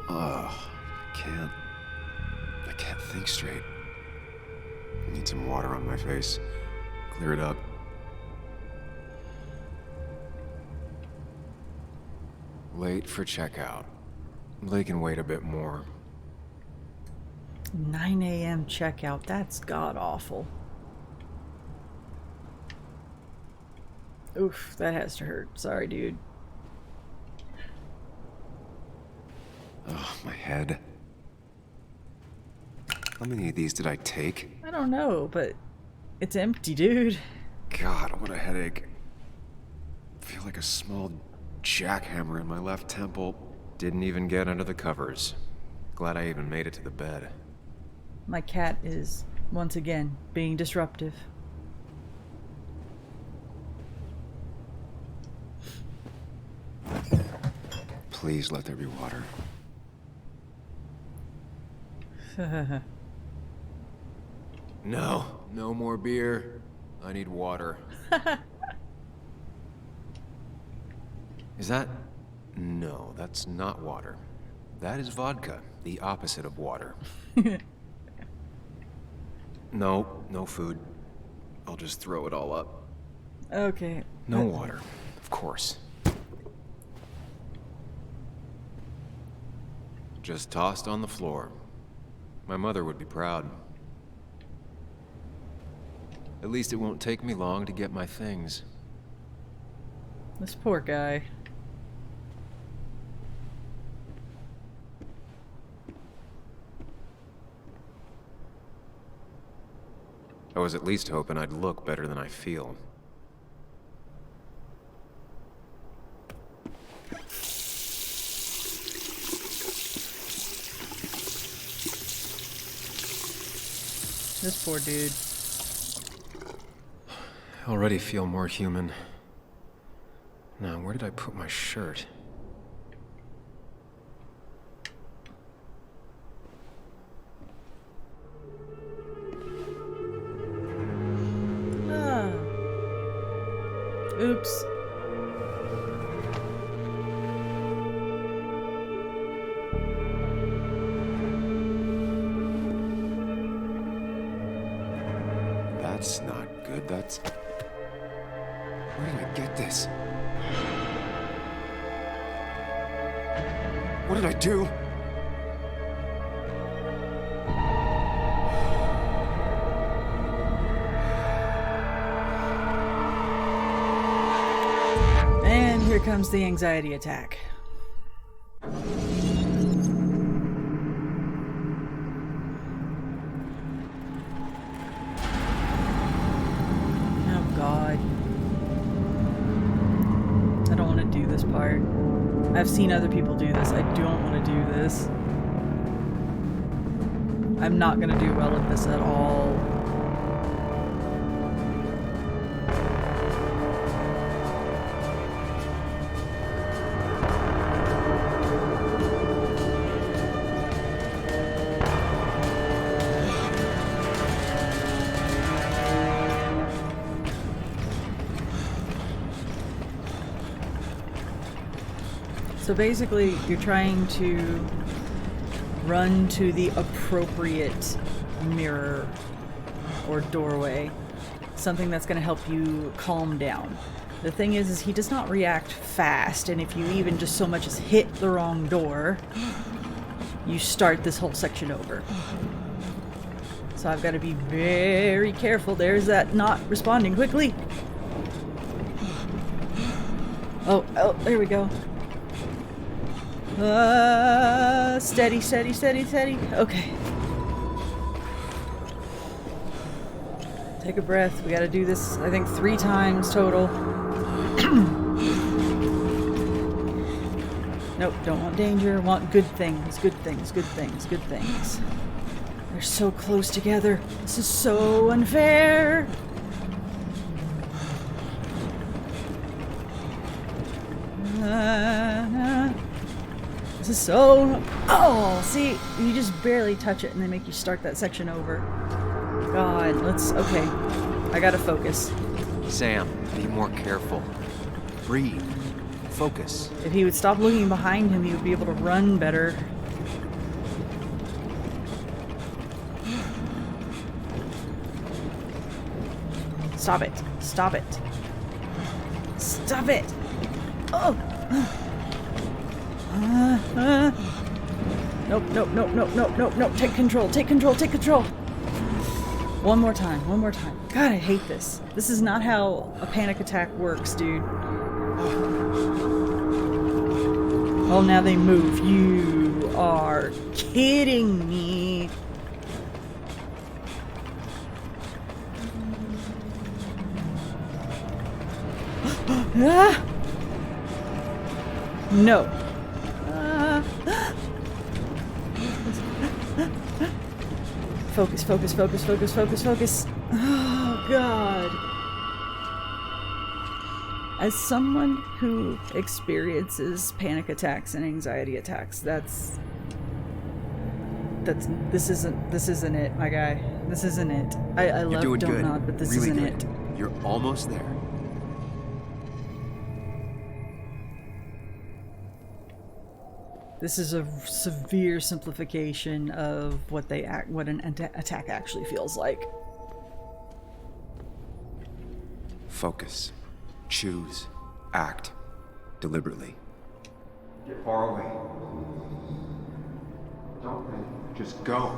Ugh, I can't think straight. I need some water on my face. Clear it up. Late for checkout. They can wait a bit more. 9 a.m. checkout. That's god-awful. Oof, that has to hurt. Sorry, dude. Ugh, my head. How many of these did I take? I don't know, but it's empty, dude. God, what a headache. I feel like a small jackhammer in my left temple. Didn't even get under the covers. Glad I even made it to the bed. My cat is, once again, being disruptive. Please let there be water. No, no more beer. I need water. Is that... No, that's not water. That is vodka, the opposite of water. No, no food. I'll just throw it all up. Okay. No water, of course. Just tossed on the floor. My mother would be proud. At least it won't take me long to get my things. This poor guy. I was at least hoping I'd look better than I feel. This poor dude. I already feel more human. Now, where did I put my shirt? Ah. Oops. That's not good. That's... Where did I get this? What did I do? And here comes the anxiety attack. Part. I've seen other people do this. I don't want to do this. I'm not going to do well at this at all. So basically, you're trying to run to the appropriate mirror or doorway, something that's going to help you calm down. The thing is he does not react fast, and if you even just so much as hit the wrong door, you start this whole section over. So I've got to be very careful. There's that not responding quickly. Oh, there we go. Steady, steady, steady, steady. Okay. Take a breath. We gotta do this, I think, 3 times total. Nope, don't want danger. Want good things, good things, good things, good things. They're so close together. This is so unfair. This is so... Oh, see? You just barely touch it and they make you start that section over. God, let's... Okay. I gotta focus. Sam, be more careful. Breathe. Focus. If he would stop looking behind him, he would be able to run better. Stop it. Stop it. Stop it! Oh! Nope, nope, nope, nope, nope, nope, nope. Take control, take control, take control. One more time, one more time. God, I hate this. This is not how a panic attack works, dude. Oh, now they move. You are kidding me. Ah! No. Focus, focus, focus, focus, focus, focus. Oh, God. As someone who experiences panic attacks and anxiety attacks, this isn't it, my guy. This isn't it. I You're love doing Don't good. Nod, but this Really isn't good. it. You're almost there. This is a severe simplification of what an attack actually feels like. Focus. Choose. Act. Deliberately. Get far away. Don't think. Just go.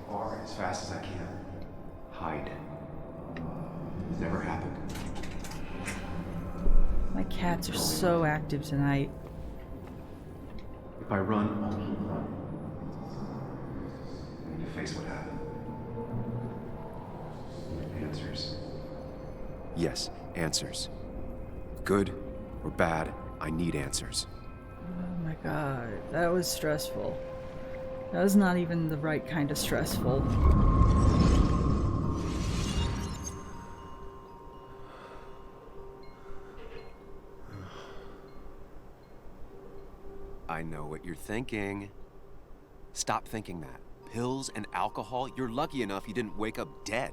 Far, as fast as I can. Hide. It's never happened. My cats are so active tonight. If I run, I'll keep running. And you face what happened. Answers. Yes, answers. Good or bad, I need answers. Oh my god, that was stressful. That was not even the right kind of stressful. I know what you're thinking. Stop thinking that. Pills and alcohol, you're lucky enough you didn't wake up dead.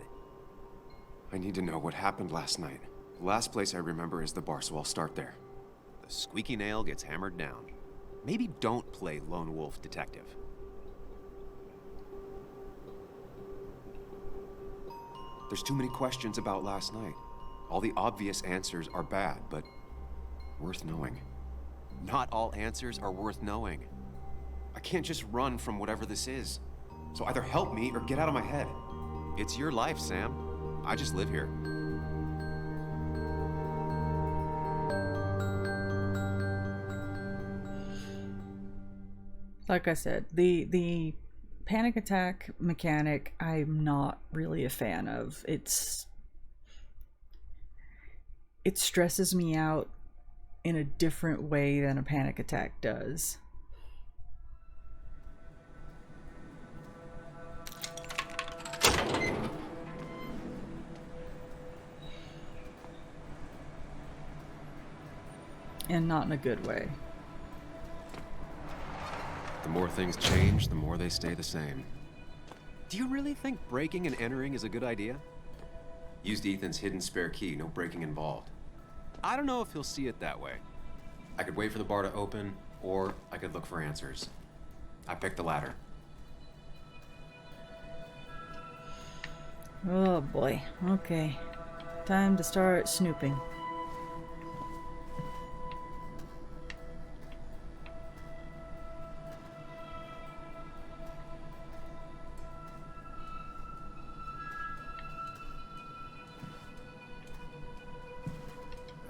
I need to know what happened last night. The last place I remember is the bar, so I'll start there. The squeaky nail gets hammered down. Maybe don't play lone wolf detective. There's too many questions about last night. All the obvious answers are bad, but worth knowing. Not all answers are worth knowing. I can't just run from whatever this is. So either help me or get out of my head. It's your life, Sam. I just live here. Like I said, the panic attack mechanic I'm not really a fan of. It stresses me out in a different way than a panic attack does. And not in a good way. The more things change, the more they stay the same. Do you really think breaking and entering is a good idea? Used Ethan's hidden spare key, no breaking involved. I don't know if he'll see it that way. I could wait for the bar to open, or I could look for answers. I picked the latter. Oh boy, okay. Time to start snooping.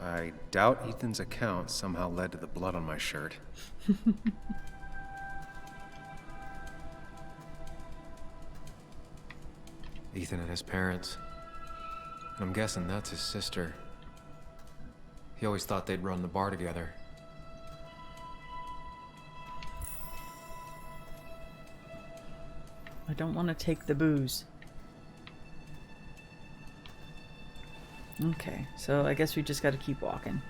I doubt Ethan's account somehow led to the blood on my shirt. Ethan and his parents. And I'm guessing that's his sister. He always thought they'd run the bar together. I don't want to take the booze. Okay, so I guess we just got to keep walking.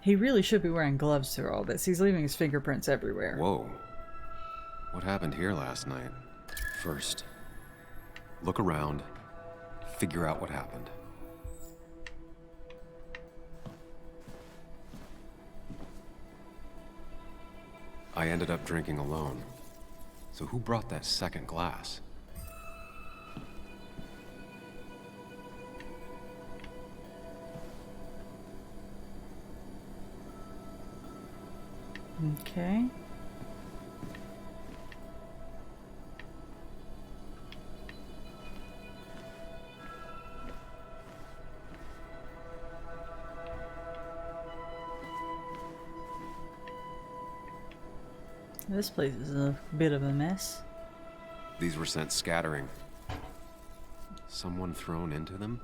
He really should be wearing gloves through all this. He's leaving his fingerprints everywhere. Whoa. What happened here last night? First, look around, figure out what happened. I ended up drinking alone. So who brought that second glass? Okay. This place is a bit of a mess. These were sent scattering. Someone thrown into them?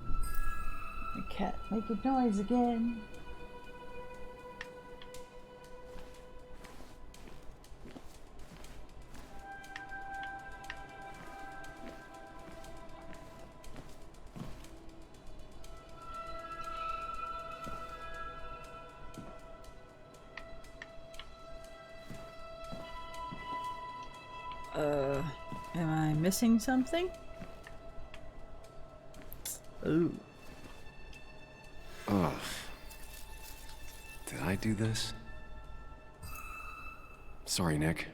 The cat making noise again. Am I missing something? Ooh. Ugh. Did I do this? Sorry, Nick.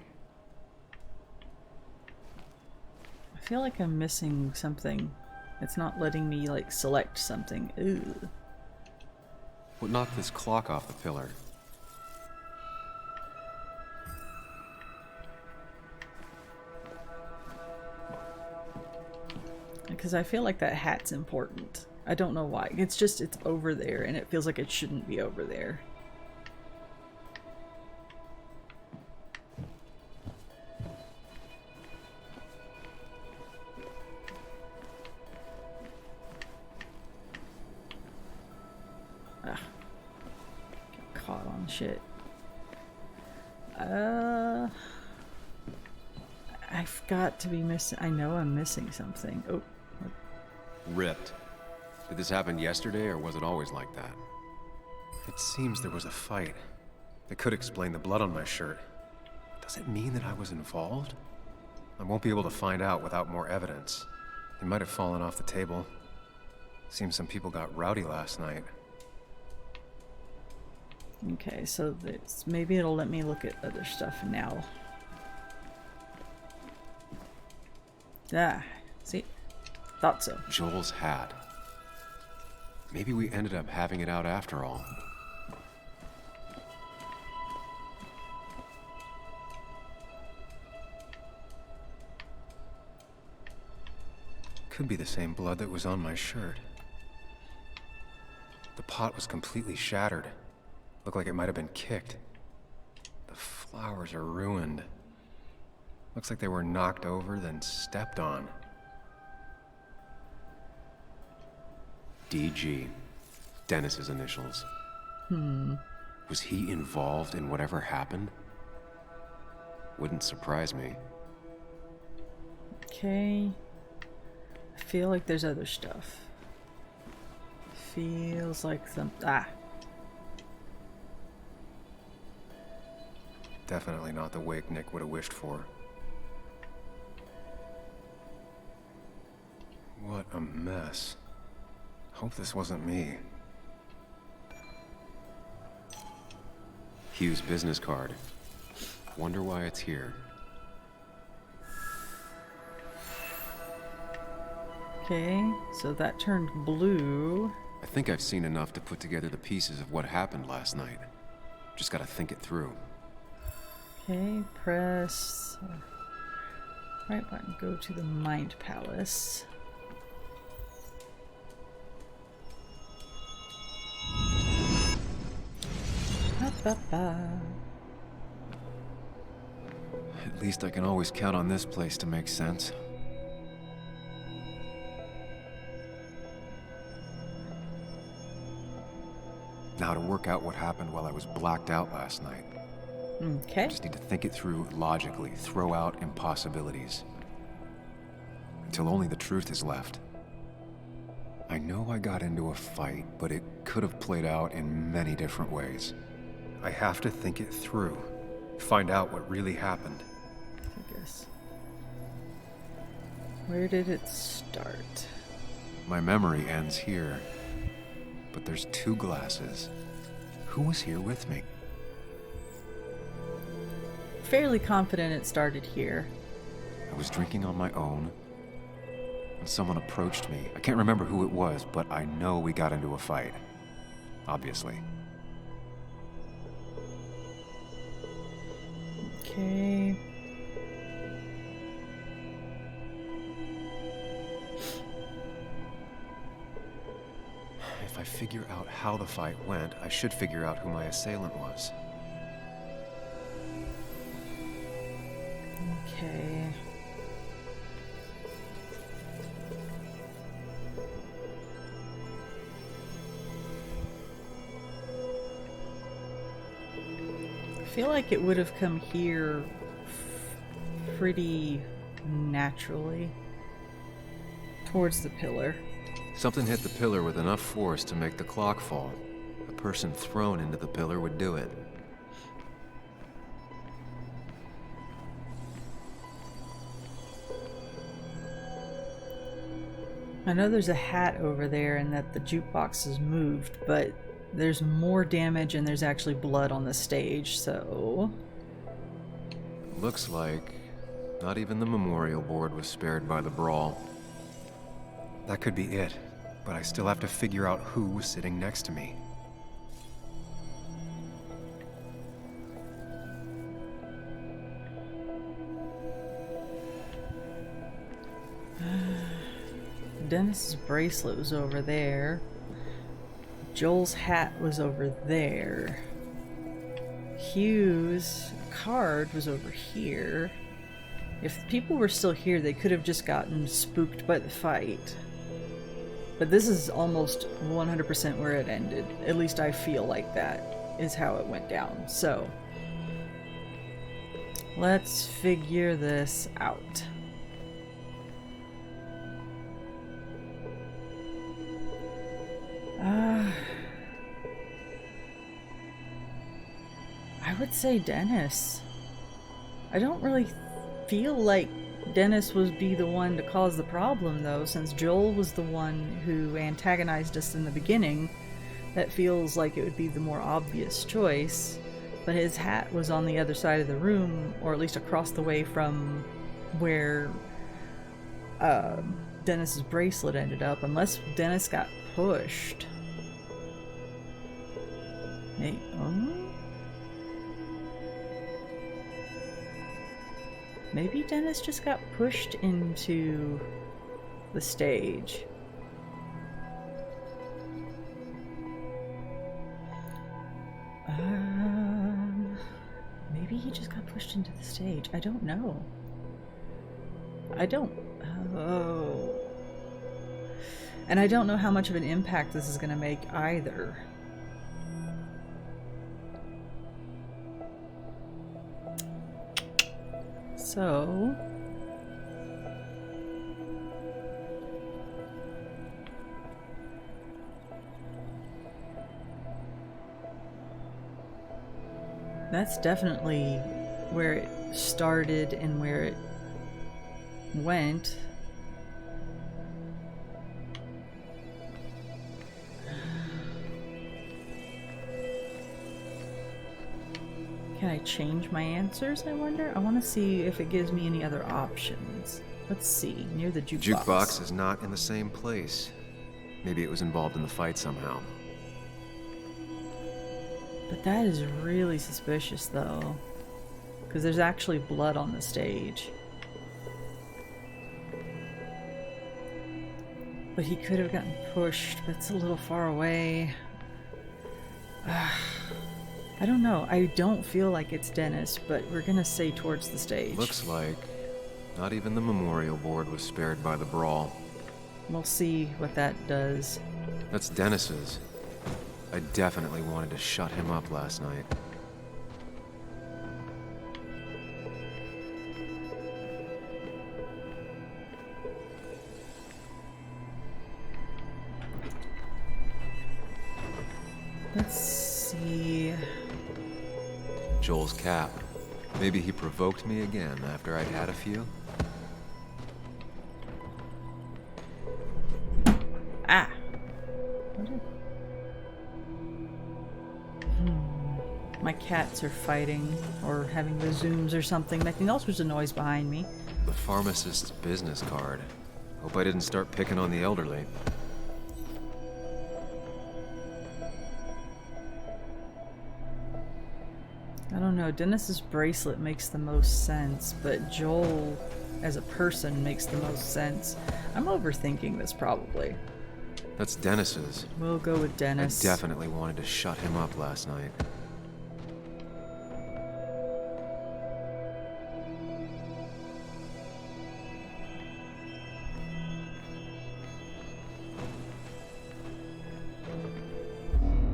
I feel like I'm missing something. It's not letting me, like, select something. Ooh. What knocked this clock off the pillar? Because I feel like that hat's important. I don't know why. It's just, it's over there, and it feels like it shouldn't be over there. Ah. Get caught on shit. I've got to be missing. I know I'm missing something. Oh. Ripped. Did this happen yesterday, or was it always like that? It seems there was a fight. That could explain the blood on my shirt. Does it mean that I was involved? I won't be able to find out without more evidence. They might have fallen off the table. Seems some people got rowdy last night. Okay, so this, maybe it'll let me look at other stuff now. Ah, see? Thought so. Joel's hat. Maybe we ended up having it out after all. Could be the same blood that was on my shirt. The pot was completely shattered. Looked like it might have been kicked. The flowers are ruined. Looks like they were knocked over, then stepped on. DG. Dennis's initials. Was he involved in whatever happened? Wouldn't surprise me. Okay. I feel like there's other stuff. Feels like some... Ah. Definitely not the wake Nick would have wished for. What a mess. Hope this wasn't me. Hugh's business card. Wonder why it's here. Okay, so that turned blue. I think I've seen enough to put together the pieces of what happened last night. Just gotta think it through. Okay, press right button, go to the Mind Palace. Ba-ba-ba. At least I can always count on this place to make sense. Now to work out what happened while I was blacked out last night. Okay. I just need to think it through logically, throw out impossibilities. Until only the truth is left. I know I got into a fight, but it could have played out in many different ways. I have to think it through. Find out what really happened. I guess. Where did it start? My memory ends here. But there's two glasses. Who was here with me? Fairly confident it started here. I was drinking on my own when someone approached me. I can't remember who it was, but I know we got into a fight. Obviously. Okay. If I figure out how the fight went, I should figure out who my assailant was. Okay. I feel like it would have come here pretty naturally towards the pillar. Something hit the pillar with enough force to make the clock fall. A person thrown into the pillar would do it. I know there's a hat over there and that the jukebox is moved, but there's more damage and there's actually blood on the stage, so... Looks like not even the memorial board was spared by the brawl. That could be it, but I still have to figure out who was sitting next to me. Dennis's bracelet was over there. Joel's hat was over there. Hugh's card was over here. If people were still here, they could have just gotten spooked by the fight. But this is almost 100% where it ended. At least I feel like that is how it went down. So, let's figure this out. I would say Dennis. I don't really feel like Dennis would be the one to cause the problem, though, since Joel was the one who antagonized us in the beginning. That feels like it would be the more obvious choice, but his hat was on the other side of the room, or at least across the way from where Dennis's bracelet ended up, unless Dennis got pushed. Hey, maybe Dennis just got pushed into the stage. Maybe he just got pushed into the stage. I don't know. Oh. And I don't know how much of an impact this is going to make either. So... that's definitely where it started and where it went. Can I change my answers, I wonder? I want to see if it gives me any other options. Let's see, near the jukebox. Jukebox is not in the same place. Maybe it was involved in the fight somehow. But that is really suspicious, though. Because there's actually blood on the stage. But he could have gotten pushed, but it's a little far away. I don't know. I don't feel like it's Dennis, but we're gonna say towards the stage. Looks like not even the memorial board was spared by the brawl. We'll see what that does. That's Dennis's. I definitely wanted to shut him up last night. Let's see. Joel's cap. Maybe he provoked me again after I'd had a few? Ah! My cats are fighting, or having the zooms or something, making all sorts of noise behind me. The pharmacist's business card. Hope I didn't start picking on the elderly. I don't know, Dennis's bracelet makes the most sense, but Joel as a person makes the most sense. I'm overthinking this probably. That's Dennis's. We'll go with Dennis. I definitely wanted to shut him up last night.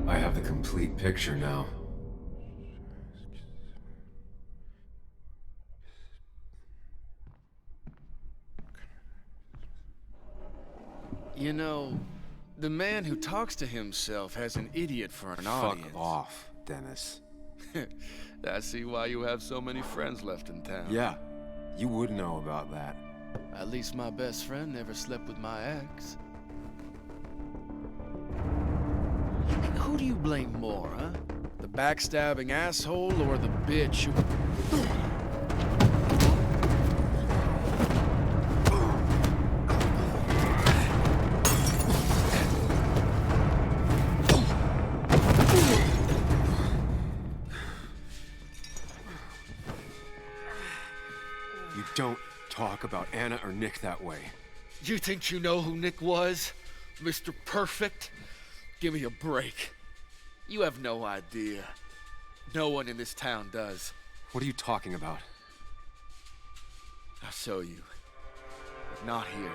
I have the complete picture now. You know, the man who talks to himself has an idiot for an audience. Fuck off, Dennis. I see why you have so many friends left in town. Yeah, you would know about that. At least my best friend never slept with my ex. who do you blame more, huh? The backstabbing asshole or the bitch who... You don't talk about Anna or Nick that way. You think you know who Nick was? Mr. Perfect? Give me a break. You have no idea. No one in this town does. What are you talking about? I'll show you. But not here.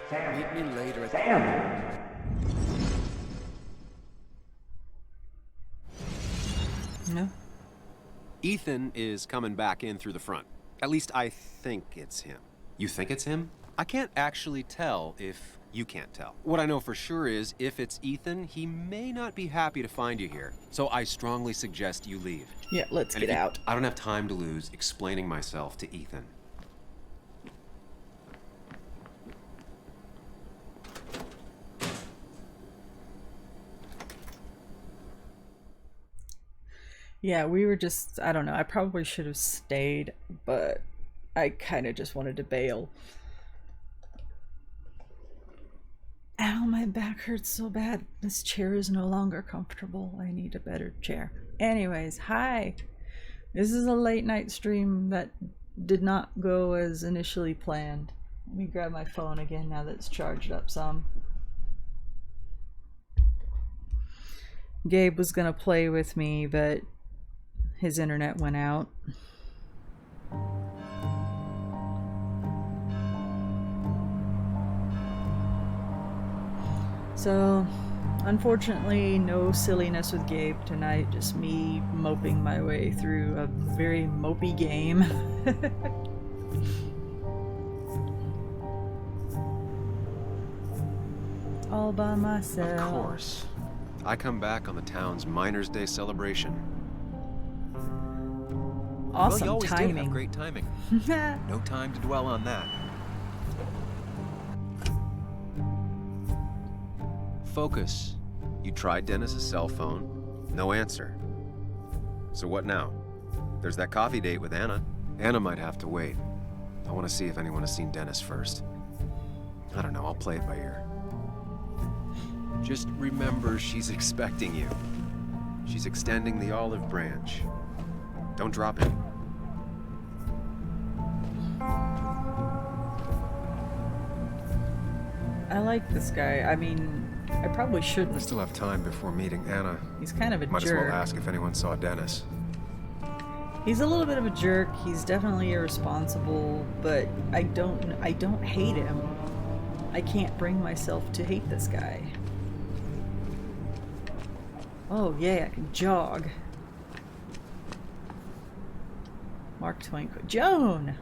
Sam. Meet me later at Sam. No. Ethan is coming back in through the front. At least I think it's him. You think it's him? I can't actually tell if you can't tell. What I know for sure is if it's Ethan, he may not be happy to find you here. So I strongly suggest you leave. Yeah, let's get out. I don't have time to lose explaining myself to Ethan. Yeah, we were just, I don't know, I probably should have stayed, but I kind of just wanted to bail. Ow, my back hurts so bad. This chair is no longer comfortable. I need a better chair. Anyways, hi. This is a late night stream that did not go as initially planned. Let me grab my phone again now that it's charged up some. Gabe was gonna play with me, but his internet went out. So, unfortunately, no silliness with Gabe tonight, just me moping my way through a very mopey game. All by myself. Of course. I come back on the town's Miners' Day celebration. Awesome well, you always timing. did have great timing. No time to dwell on that. Focus. You tried Dennis's cell phone. No answer. So what now? There's that coffee date with Anna. Anna might have to wait. I want to see if anyone has seen Dennis first. I don't know, I'll play it by ear. Just remember she's expecting you. She's extending the olive branch. Don't drop it. I like this guy. I mean, I probably shouldn't. I still have time before meeting Anna. He's kind of a Might jerk. as well ask if anyone saw Dennis. He's a little bit of a jerk. He's definitely irresponsible, but I don't hate him. I can't bring myself to hate this guy. Oh yeah, I can jog. Mark Twain. Joan!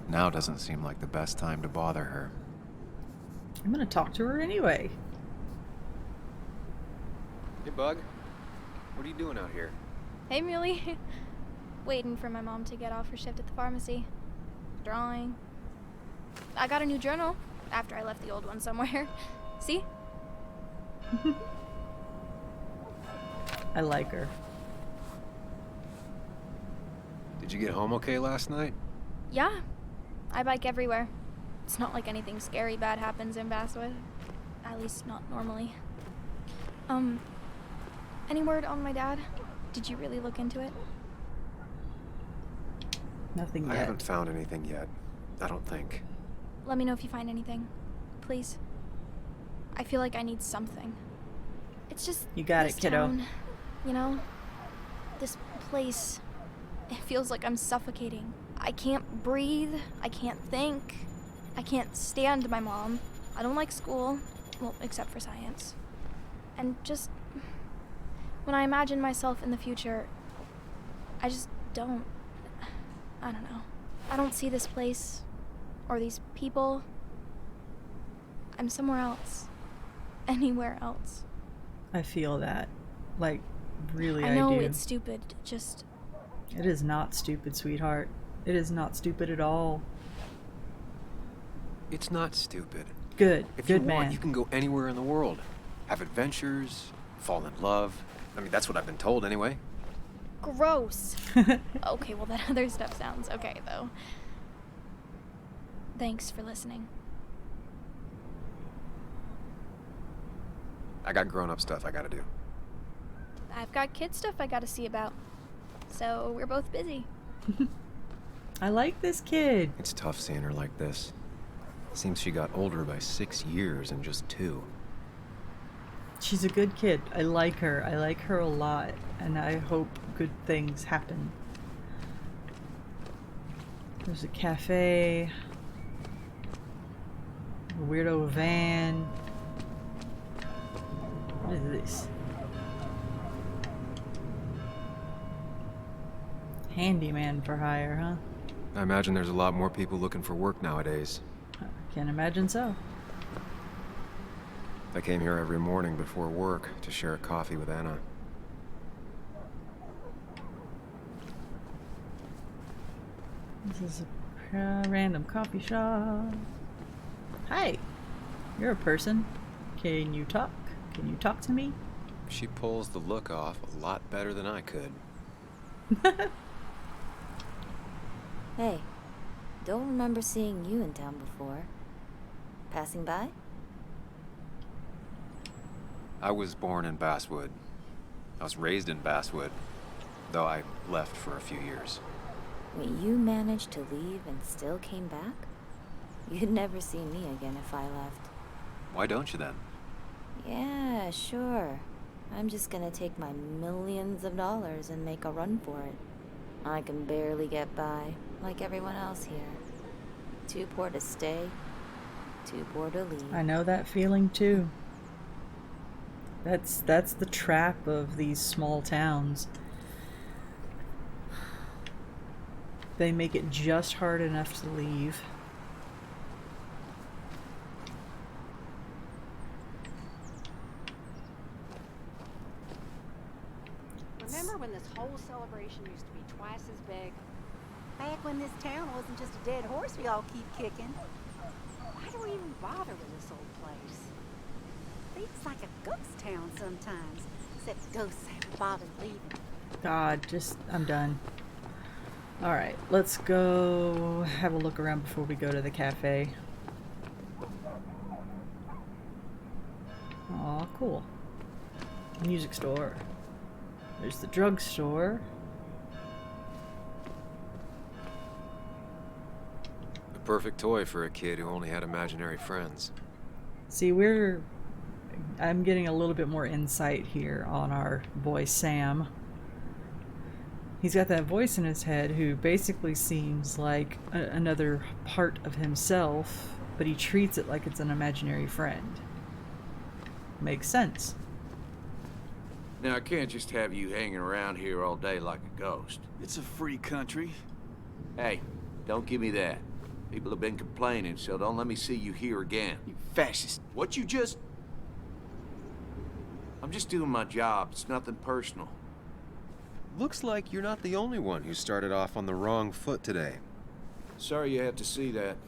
Now doesn't seem like the best time to bother her. I'm gonna talk to her anyway. Hey, Bug. What are you doing out here? Hey, Muley. Waiting for my mom to get off her shift at the pharmacy. Drawing. I got a new journal after I left the old one somewhere. See? I like her. Did you get home okay last night? Yeah. I bike everywhere. It's not like anything scary bad happens in Basswood. At least not normally. Any word on my dad? Did you really look into it? Nothing yet. I haven't found anything yet. I don't think. Let me know if you find anything. Please. I feel like I need something. It's just You got this it, kiddo. town, you know? This place. It feels like I'm suffocating. I can't breathe. I can't think. I can't stand my mom. I don't like school. Well, except for science. And just... when I imagine myself in the future, I just don't... I don't know. I don't see this place. Or these people. I'm somewhere else. Anywhere else. I feel that. Like, really, I know do. it's stupid, just... It is not stupid, sweetheart. It is not stupid at all. It's not stupid. Good. If Good you man. want, you can go anywhere in the world. Have adventures, fall in love, I mean, that's what I've been told anyway. Gross. Okay, well, that other stuff sounds okay, though. Thanks for listening. I got grown-up stuff I gotta do. I've got kid stuff I gotta see about. So we're both busy. I like this kid. It's tough seeing her like this. Seems she got older by 6 years in just 2. She's a good kid. I like her. I like her a lot. And I hope good things happen. There's a cafe. A weirdo van. What is this? Handyman for hire, huh? I imagine there's a lot more people looking for work nowadays. I can imagine so. I came here every morning before work to share a coffee with Anna. This is a random coffee shop. Hi, you're a person. Can you talk? Can you talk to me? She pulls the look off a lot better than I could. Hey, don't remember seeing you in town before. Passing by? I was born in Basswood. I was raised in Basswood, though I left for a few years. Wait, you managed to leave and still came back? You'd never see me again if I left. Why don't you then? Yeah, sure. I'm just gonna take my millions of dollars and make a run for it. I can barely get by, like everyone else here. Too poor to stay, too poor to leave. I know that feeling too. That's the trap of these small towns. They make it just hard enough to leave. Remember when this whole celebration used to be twice as big? Back when this town wasn't just a dead horse we all keep kicking. Why do we even bother with this old place? It's like a ghost town sometimes, except ghosts haven't bothered leaving. God, I'm done. Alright, let's go have a look around before we go to the cafe. Aw, cool. Music store. There's the drugstore. The perfect toy for a kid who only had imaginary friends. See, I'm getting a little bit more insight here on our boy Sam. He's got that voice in his head who basically seems like another part of himself, but he treats it like it's an imaginary friend. Makes sense. Now, I can't just have you hanging around here all day like a ghost. It's a free country. Hey, don't give me that. People have been complaining, so don't let me see you here again. You fascist. What you just... I'm just doing my job. It's nothing personal. Looks like you're not the only one who started off on the wrong foot today. Sorry you had to see that.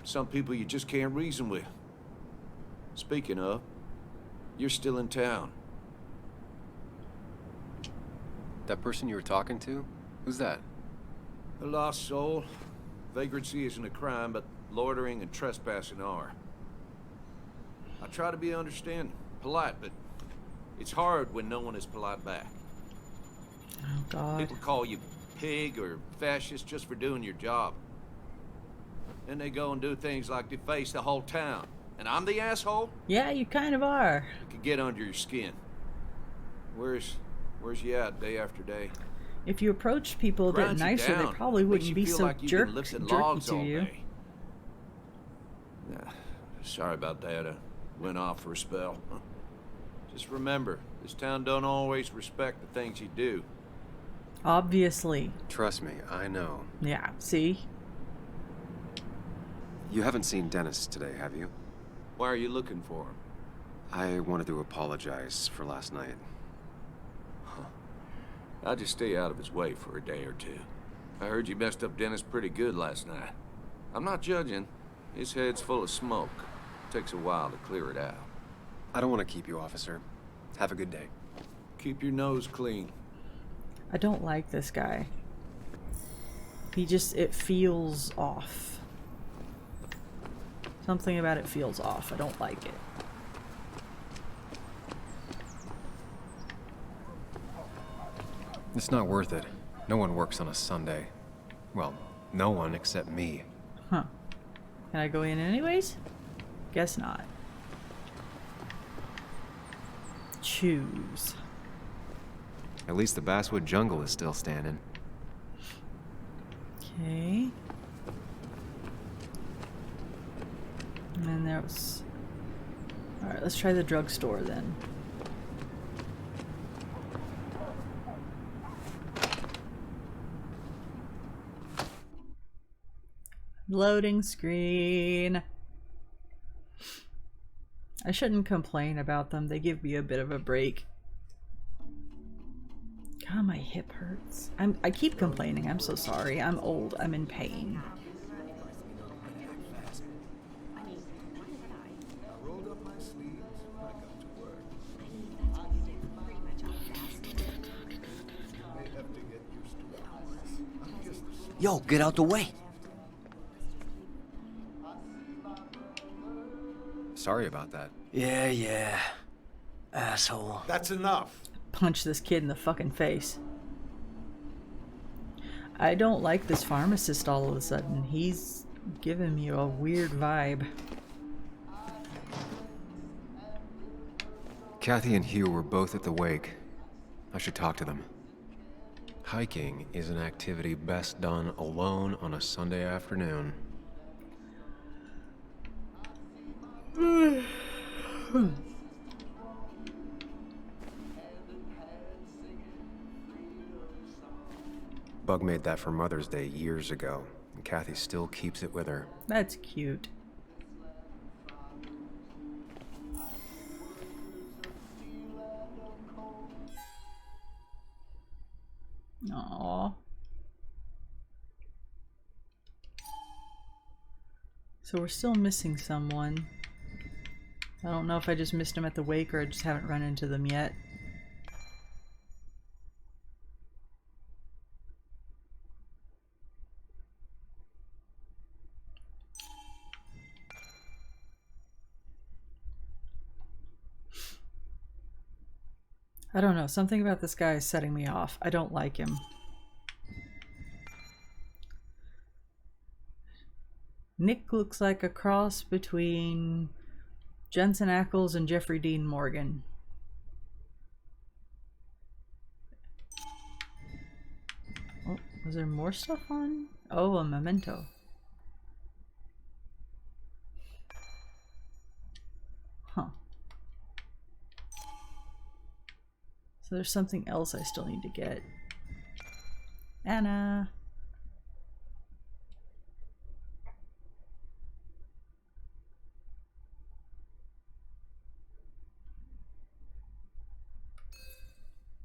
Some people you just can't reason with. Speaking of, you're still in town. That person you were talking to? Who's that? A lost soul. Vagrancy isn't a crime, but loitering and trespassing are. I try to be understanding, polite, but it's hard when no one is polite back. Oh, God. People call you pig or fascist just for doing your job. Then they go and do things like deface the whole town. And I'm the asshole? Yeah, you kind of are. It could get under your skin. Where's you at day after day? If you approached people a bit Grinds you nicer, they down. probably Makes wouldn't you be feel so like you've been lifting jerky logs to all you. day. Sorry about that. I went off for a spell. Just remember, this town don't always respect the things you do. Obviously. Trust me, I know. Yeah, see? You haven't seen Dennis today, have you? Why are you looking for him? I wanted to apologize for last night. I'll just stay out of his way for a day or two. I heard you messed up Dennis pretty good last night. I'm not judging. His head's full of smoke. Takes a while to clear it out. I don't want to keep you, officer. Have a good day. keep your nose clean. I don't like this guy. It feels off. Something about it feels off. I don't like it. It's not worth it. No one works on a Sunday. Well, no one except me. Huh. Can I go in anyways? Guess not. Choose. At least the basswood jungle is still standing. Okay. And then there was... Alright, let's try the drugstore then. Loading screen. I shouldn't complain about them. They give me a bit of a break. God, my hip hurts. I keep complaining. I'm so sorry. I'm old. I'm in pain. Yo, get out the way. Sorry about that. Yeah. Asshole. That's enough. Punch this kid in the fucking face. I don't like this pharmacist all of a sudden. He's giving me a weird vibe. Kathy and Hugh were both at the wake. I should talk to them. Hiking is an activity best done alone on a Sunday afternoon. Bug made that for Mother's Day years ago, and Kathy still keeps it with her. That's cute. Aww. So we're still missing someone. I don't know if I just missed him at the wake or I just haven't run into them yet. I don't know. Something about this guy is setting me off. I don't like him. Nick looks like a cross between Jensen Ackles and Jeffrey Dean Morgan. Oh, was there more stuff on? Oh, a memento. Huh. So there's something else I still need to get. Anna.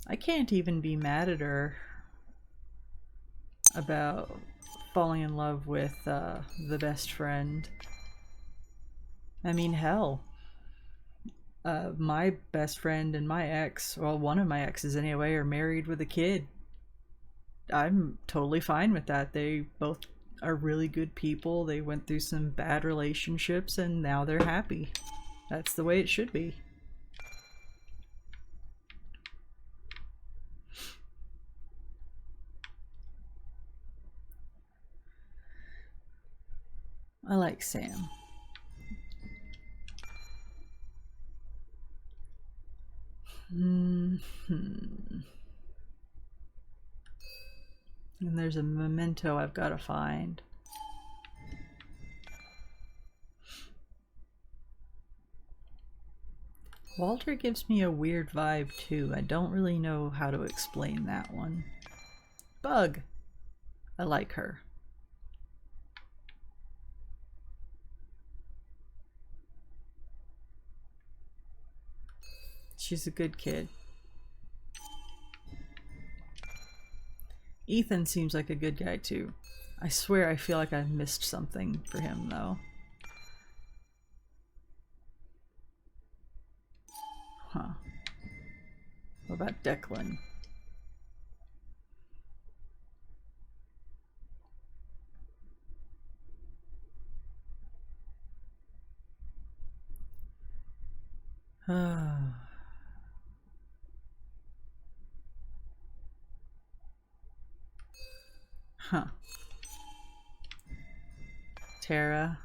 I can't even be mad at her about falling in love with the best friend. I mean, hell. My best friend and my ex, well, one of my exes anyway, are married with a kid. I'm totally fine with that. They both are really good people. They went through some bad relationships and now they're happy. That's the way it should be. I like Sam. And there's a memento I've got to find. Walter gives me a weird vibe too. I don't really know how to explain that one. Bug. I like her. She's a good kid. Ethan seems like a good guy too. I swear I feel like I missed something for him though. Huh. What about Declan? Huh. Tara.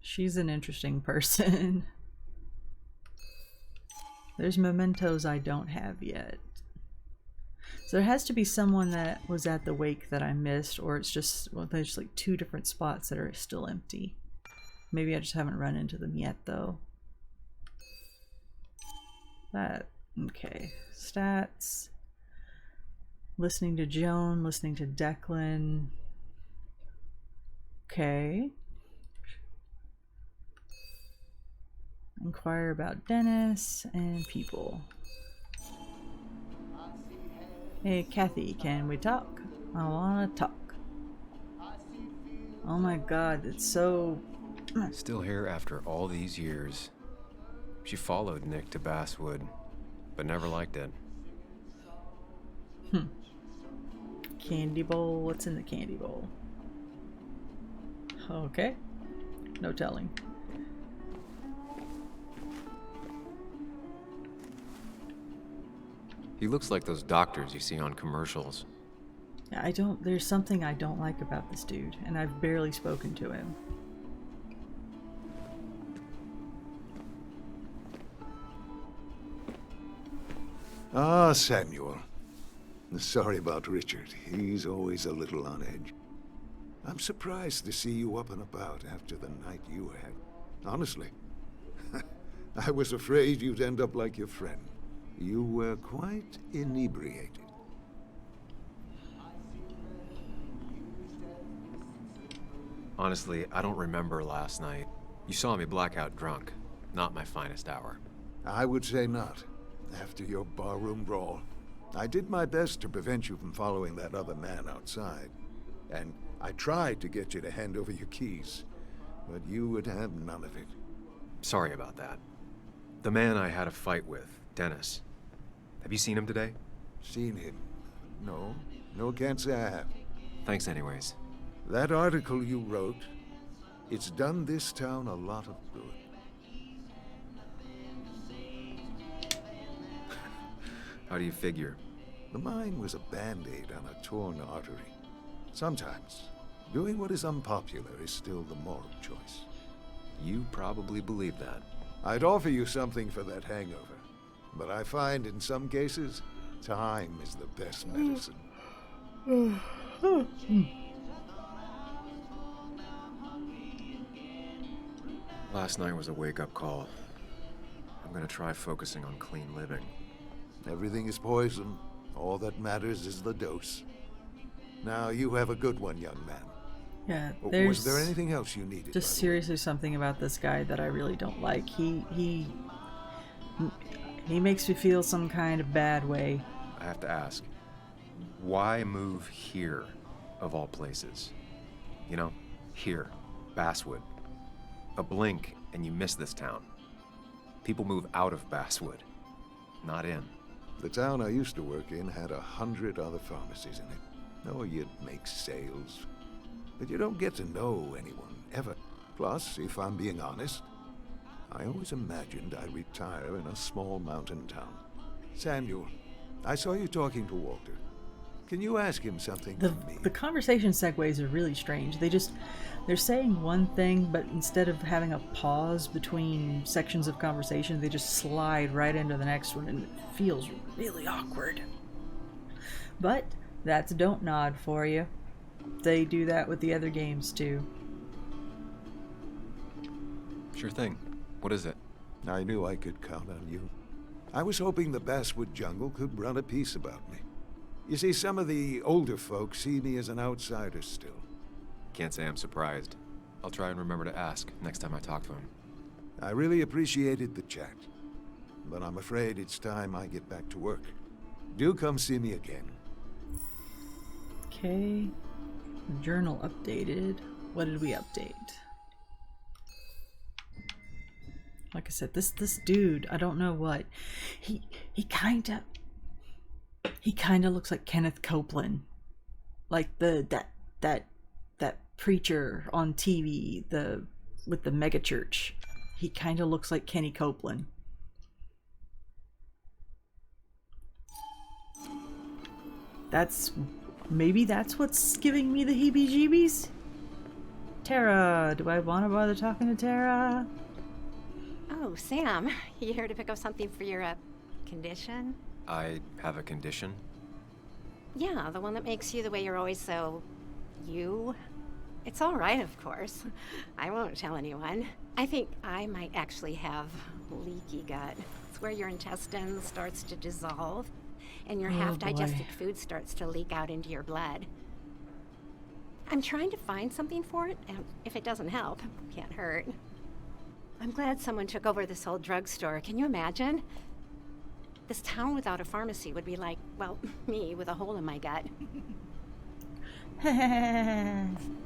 She's an interesting person. There's mementos I don't have yet. So there has to be someone that was at the wake that I missed, or it's just, well, there's like 2 different spots that are still empty. Maybe I just haven't run into them yet, though. That, okay. Stats. Listening to Joan, listening to Declan. Okay. Inquire about Dennis and people. Hey, Kathy, can we talk? I wanna talk. Oh my god, it's so... Still here after all these years. She followed Nick to Basswood, but never liked it. Candy bowl. What's in the candy bowl? Okay. No telling. He looks like those doctors you see on commercials. There's something I don't like about this dude, and I've barely spoken to him. Ah, Samuel. Sorry about Richard. He's always a little on edge. I'm surprised to see you up and about after the night you had. Honestly. I was afraid you'd end up like your friend. You were quite inebriated. Honestly, I don't remember last night. You saw me blackout drunk. Not my finest hour. I would say not. After your barroom brawl, I did my best to prevent you from following that other man outside. And I tried to get you to hand over your keys, but you would have none of it. Sorry about that. The man I had a fight with, Dennis. Have you seen him today? Seen him? No. No, can't say I have. Thanks anyways. That article you wrote, it's done this town a lot of good. How do you figure? The mine was a band-aid on a torn artery. Sometimes, doing what is unpopular is still the moral choice. You probably believe that. I'd offer you something for that hangover, but I find in some cases, time is the best medicine. Last night was a wake-up call. I'm gonna try focusing on clean living. Everything is poison. All that matters is the dose. Now, you have a good one, young man. Yeah, Was there anything else you needed? Just seriously something about this guy that I really don't like. He makes me feel some kind of bad way. I have to ask, why move here, of all places? You know, here, Basswood. A blink and you miss this town. People move out of Basswood, not in. The town I used to work in had 100 other pharmacies in it. Oh, you'd make sales. But you don't get to know anyone, ever. Plus, if I'm being honest, I always imagined I'd retire in a small mountain town. Samuel, I saw you talking to Walter. Can you ask him something from me? The conversation segues are really strange. They're saying one thing, but instead of having a pause between sections of conversation, they just slide right into the next one, and it feels really awkward. But that's Don't Nod for you. They do that with the other games too. Sure thing. What is it? I knew I could count on you. I was hoping the Basswood jungle could run a piece about me. You see, some of the older folks see me as an outsider still. Can't say I'm surprised. I'll try and remember to ask next time I talk to him. I really appreciated the chat, but I'm afraid it's time I get back to work. Do come see me again. Okay. Journal updated. What did we update? Like I said, this dude, I don't know what. He kind of... He kind of looks like Kenneth Copeland, like that preacher on TV, with the mega church. He kind of looks like Kenny Copeland. Maybe that's what's giving me the heebie-jeebies. Tara, do I want to bother talking to Tara? Oh, Sam, you here to pick up something for your condition? I have a condition? Yeah, the one that makes you the way you're always so... you? It's all right, of course. I won't tell anyone. I think I might actually have leaky gut. It's where your intestine starts to dissolve, and your half-digested food starts to leak out into your blood. I'm trying to find something for it, and if it doesn't help, can't hurt. I'm glad someone took over this old drugstore. Can you imagine? This town without a pharmacy would be like, well, me with a hole in my gut.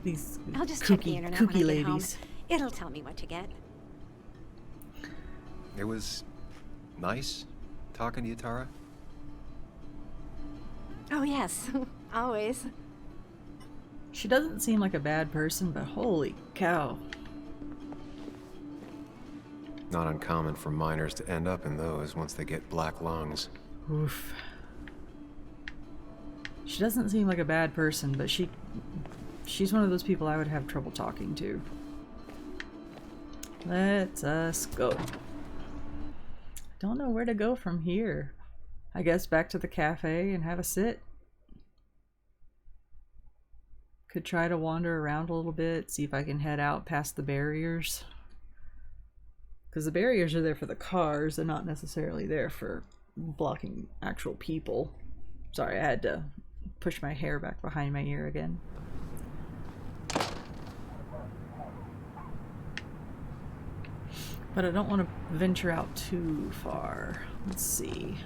These I'll just check the internet when I get ladies. home. It'll tell me what to get. It was nice talking to you, Tara. Oh, yes. Always. She doesn't seem like a bad person, but holy cow. Not uncommon for miners to end up in those once they get black lungs. Oof. She doesn't seem like a bad person, but she's one of those people I would have trouble talking to. Let us go. Don't know where to go from here. I guess back to the cafe and have a sit. Could try to wander around a little bit, see if I can head out past the barriers. Because the barriers are there for the cars, they're not necessarily there for blocking actual people. Sorry, I had to push my hair back behind my ear again. But I don't want to venture out too far. Let's see.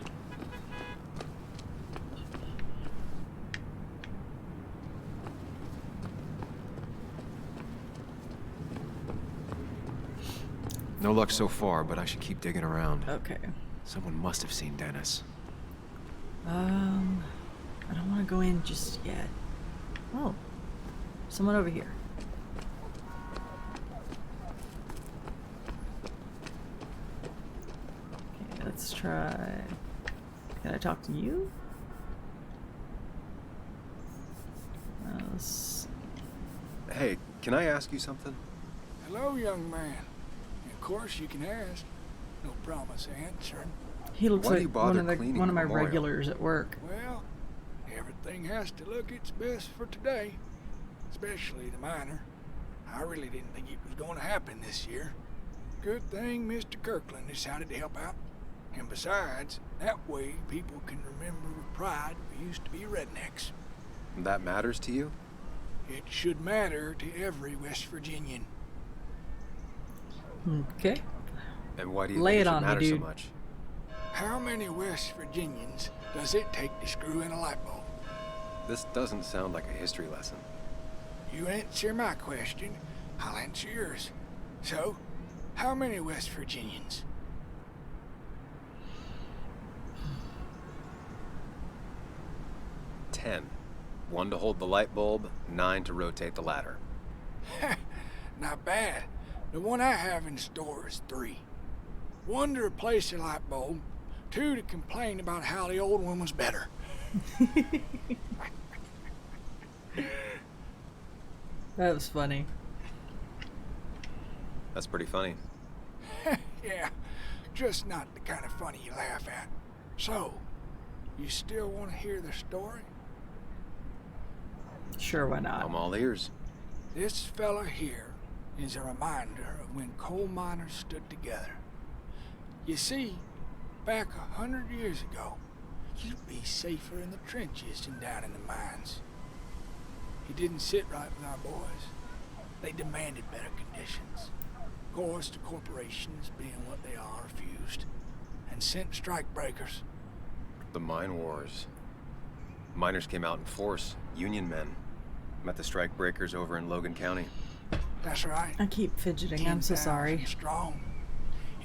No luck so far, but I should keep digging around. Okay. Someone must have seen Dennis. I don't want to go in just yet. Oh, someone over here. Okay, let's try. Can I talk to you? Hey, can I ask you something? Hello, young man. Of course you can ask. No promise answering. He looks Why do you like bother one of cleaning my the memorial? regulars at work. Well, everything has to look its best for today, especially the miner. I really didn't think it was going to happen this year. Good thing Mr. Kirkland decided to help out. And besides, that way people can remember with pride we used to be rednecks. That matters to you? It should matter to every West Virginian. Okay. And why do you Lay think it it should on me, matter so dude. much? How many West Virginians does it take to screw in a light bulb? This doesn't sound like a history lesson. You answer my question, I'll answer yours. So, how many West Virginians? 10. 1 to hold the light bulb, 9 to rotate the ladder. Not bad. The one I have in store is 3. 1 to replace the light bulb, 2 to complain about how the old one was better. That was funny. That's pretty funny. Yeah, just not the kind of funny you laugh at. So, you still want to hear the story? Sure, why not? I'm all ears. This fella here is a reminder of when coal miners stood together. You see, back 100 years ago, you'd be safer in the trenches than down in the mines. It didn't sit right with our boys. They demanded better conditions. Of course, the corporations, being what they are, refused and sent strike breakers. The mine wars. Miners came out in force, Union men. Met the strike breakers over in Logan County. That's right. I keep fidgeting. I'm so 10,000 sorry. strong,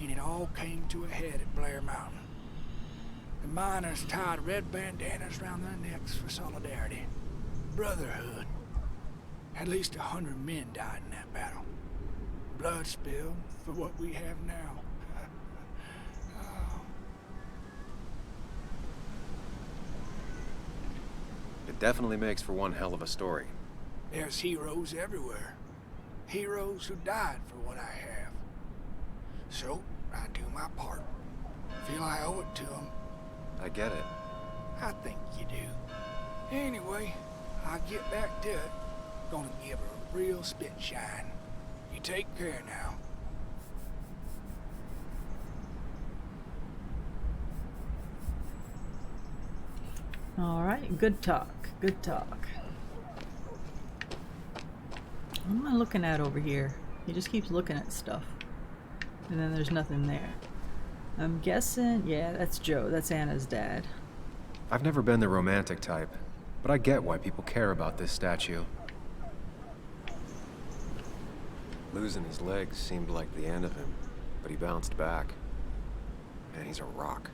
and it all came to a head at Blair Mountain. The miners tied red bandanas around their necks for solidarity. Brotherhood. At least 100 men died in that battle. Blood spilled for what we have now. It definitely makes for one hell of a story. There's heroes everywhere. Heroes who died for what I have. So, I do my part. Feel I owe it to them. I get it. I think you do. Anyway, I'll get back to it. Gonna give her a real spit shine. You take care now. All right, good talk. Good talk. What am I looking at over here? He just keeps looking at stuff. And then there's nothing there. I'm guessing, yeah, that's Joe. That's Anna's dad. I've never been the romantic type, but I get why people care about this statue. Losing his legs seemed like the end of him, but he bounced back. And he's a rock.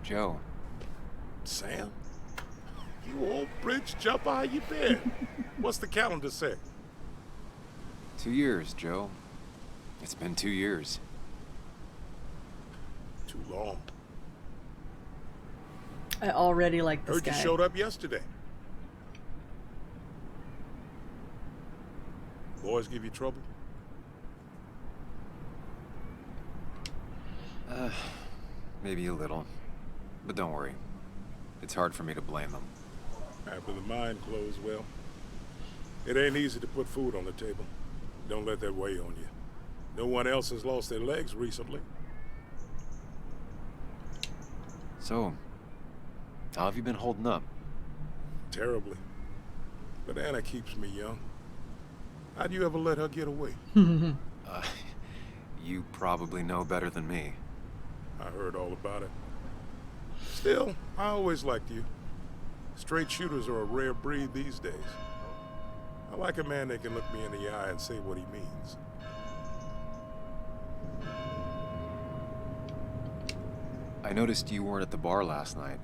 Joe. Sam? You old bridge jumper, how you been? What's the calendar say? 2 years, Joe. It's been 2 years. Too long. I already like this Heard guy. you showed up yesterday. Boys give you trouble? Maybe a little. But don't worry. It's hard for me to blame them. After the mine closed, well, it ain't easy to put food on the table. Don't let that weigh on you. No one else has lost their legs recently. So, how have you been holding up? Terribly. But Anna keeps me young. How'd you ever let her get away? You probably know better than me. I heard all about it. Still, I always liked you. Straight shooters are a rare breed these days. I like a man that can look me in the eye and say what he means. I noticed you weren't at the bar last night.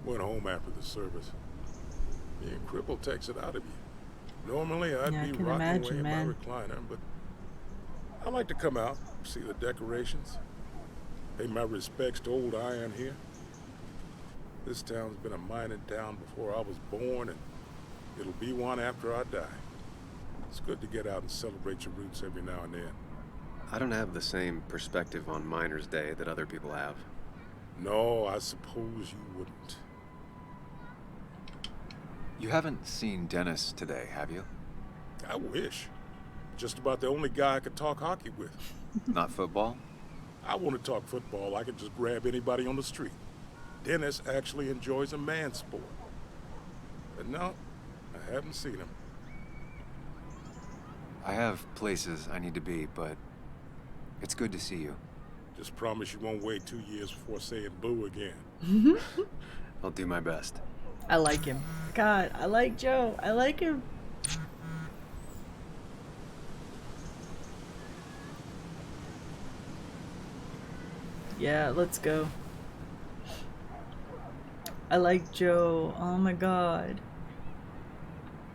Went home after the service. Being crippled takes it out of you. Normally, I'd Yeah, I be can rocking imagine, away man. in my recliner, but I like to come out, see the decorations, pay my respects to old Iron here. This town's been a mining town before I was born, and it'll be one after I die. It's good to get out and celebrate your roots every now and then. I don't have the same perspective on Miners' Day that other people have. No, I suppose you wouldn't. You haven't seen Dennis today, have you? I wish. Just about the only guy I could talk hockey with. Not football? I want to talk football. I could just grab anybody on the street. Dennis actually enjoys a man's sport. But no, I haven't seen him. I have places I need to be, but it's good to see you. Just promise you won't wait 2 years before saying boo again. I'll do my best. I like him. God, I like Joe. I like him. Yeah, let's go. I like Joe. Oh my god.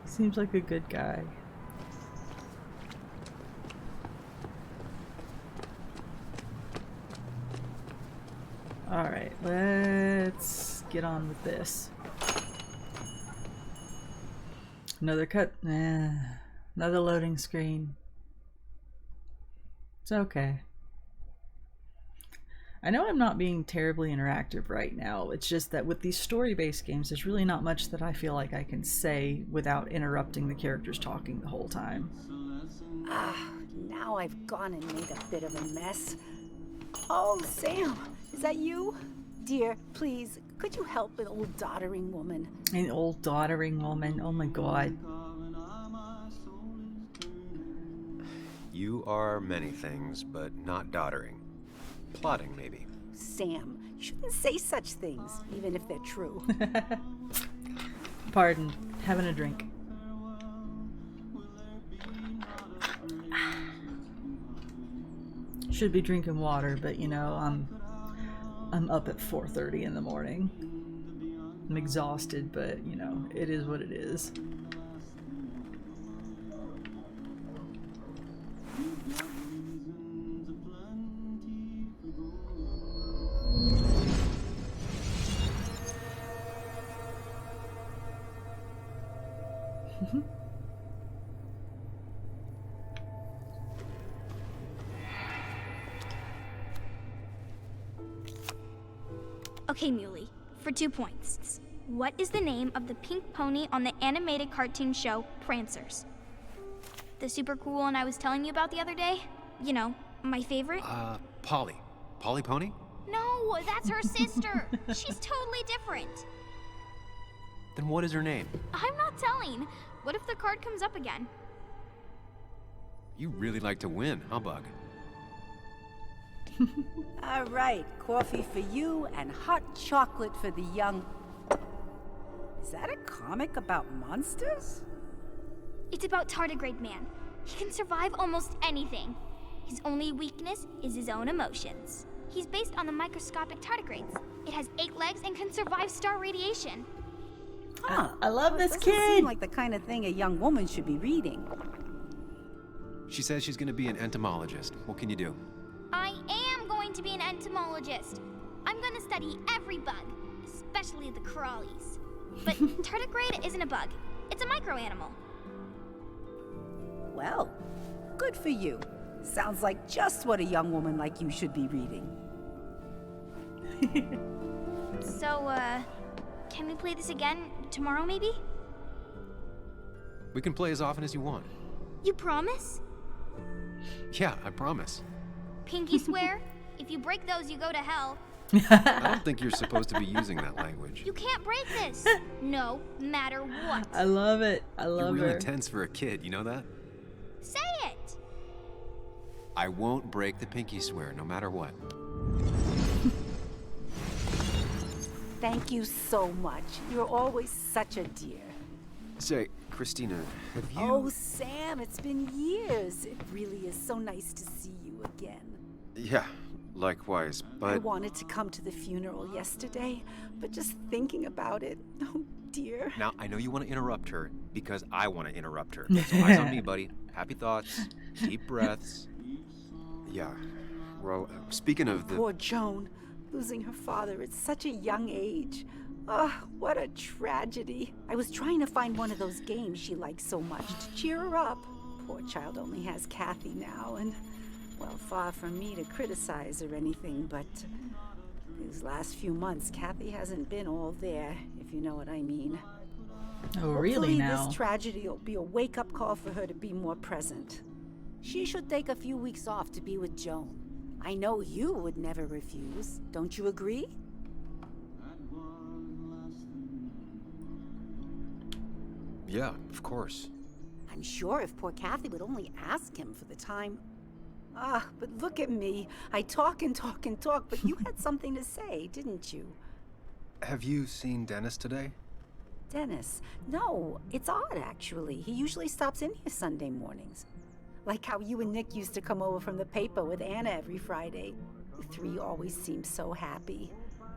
Seems like a good guy. Alright, let's get on with this. Another cut. Another loading screen. It's okay. I know I'm not being terribly interactive right now. It's just that with these story-based games, there's really not much that I feel like I can say without interrupting the characters talking the whole time. Now I've gone and made a bit of a mess. Oh, Sam, is that you? Dear, please, could you help an old doddering woman? An old doddering woman, oh my god. You are many things, but not doddering. Plotting, maybe. Sam, you shouldn't say such things, even if they're true. Pardon. Having a drink. Should be drinking water, but you know, I'm up at 4:30 in the morning. I'm exhausted, but you know, it is what it is. Okay, Muley, for 2 points. What is the name of the pink pony on the animated cartoon show Prancers? The super cool one I was telling you about the other day? You know, my favorite? Polly. Polly Pony? No, that's her sister. She's totally different. Then what is her name? I'm not telling. What if the card comes up again? You really like to win, huh, Bug? All right, coffee for you and hot chocolate for the young... Is that a comic about monsters? It's about Tardigrade Man. He can survive almost anything. His only weakness is his own emotions. He's based on the microscopic tardigrades. It has 8 legs and can survive star radiation. Huh. I love this Doesn't kid. seem like the kind of thing a young woman should be reading. She says she's gonna be an entomologist. What can you do? I am going to be an entomologist. I'm going to study every bug, especially the crawlies. But tardigrade isn't a bug. It's a microanimal. Well, good for you. Sounds like just what a young woman like you should be reading. So, can we play this again tomorrow, maybe? We can play as often as you want. You promise? Yeah, I promise. Pinky swear? If you break those, you go to hell. I don't think you're supposed to be using that language. You can't break this. No matter what. I love it. I love You're real her. intense for a kid, you know that? Say it. I won't break the pinky swear, no matter what. Thank you so much. You're always such a dear. Say, Christina, have you... Oh, Sam, it's been years. It really is so nice to see you again. Yeah, likewise, but... I wanted to come to the funeral yesterday, but just thinking about it, oh dear. Now, I know you want to interrupt her, because I want to interrupt her. So eyes on me, buddy. Happy thoughts, deep breaths. Yeah, well, speaking of the... Poor Joan, losing her father at such a young age. Ah, what a tragedy. I was trying to find one of those games she likes so much to cheer her up. Poor child only has Kathy now, and, well, far from me to criticize or anything, but these last few months, Kathy hasn't been all there, if you know what I mean. Oh, really Hopefully now? this tragedy will be a wake-up call for her to be more present. She should take a few weeks off to be with Joan. I know you would never refuse. Don't you agree? Yeah, of course. I'm sure if poor Kathy would only ask him for the time. Ah, but look at me. I talk and talk and talk, but you had something to say, didn't you? Have you seen Dennis today? Dennis? No, it's odd, actually. He usually stops in here Sunday mornings. Like how you and Nick used to come over from the paper with Anna every Friday. You three always seem so happy.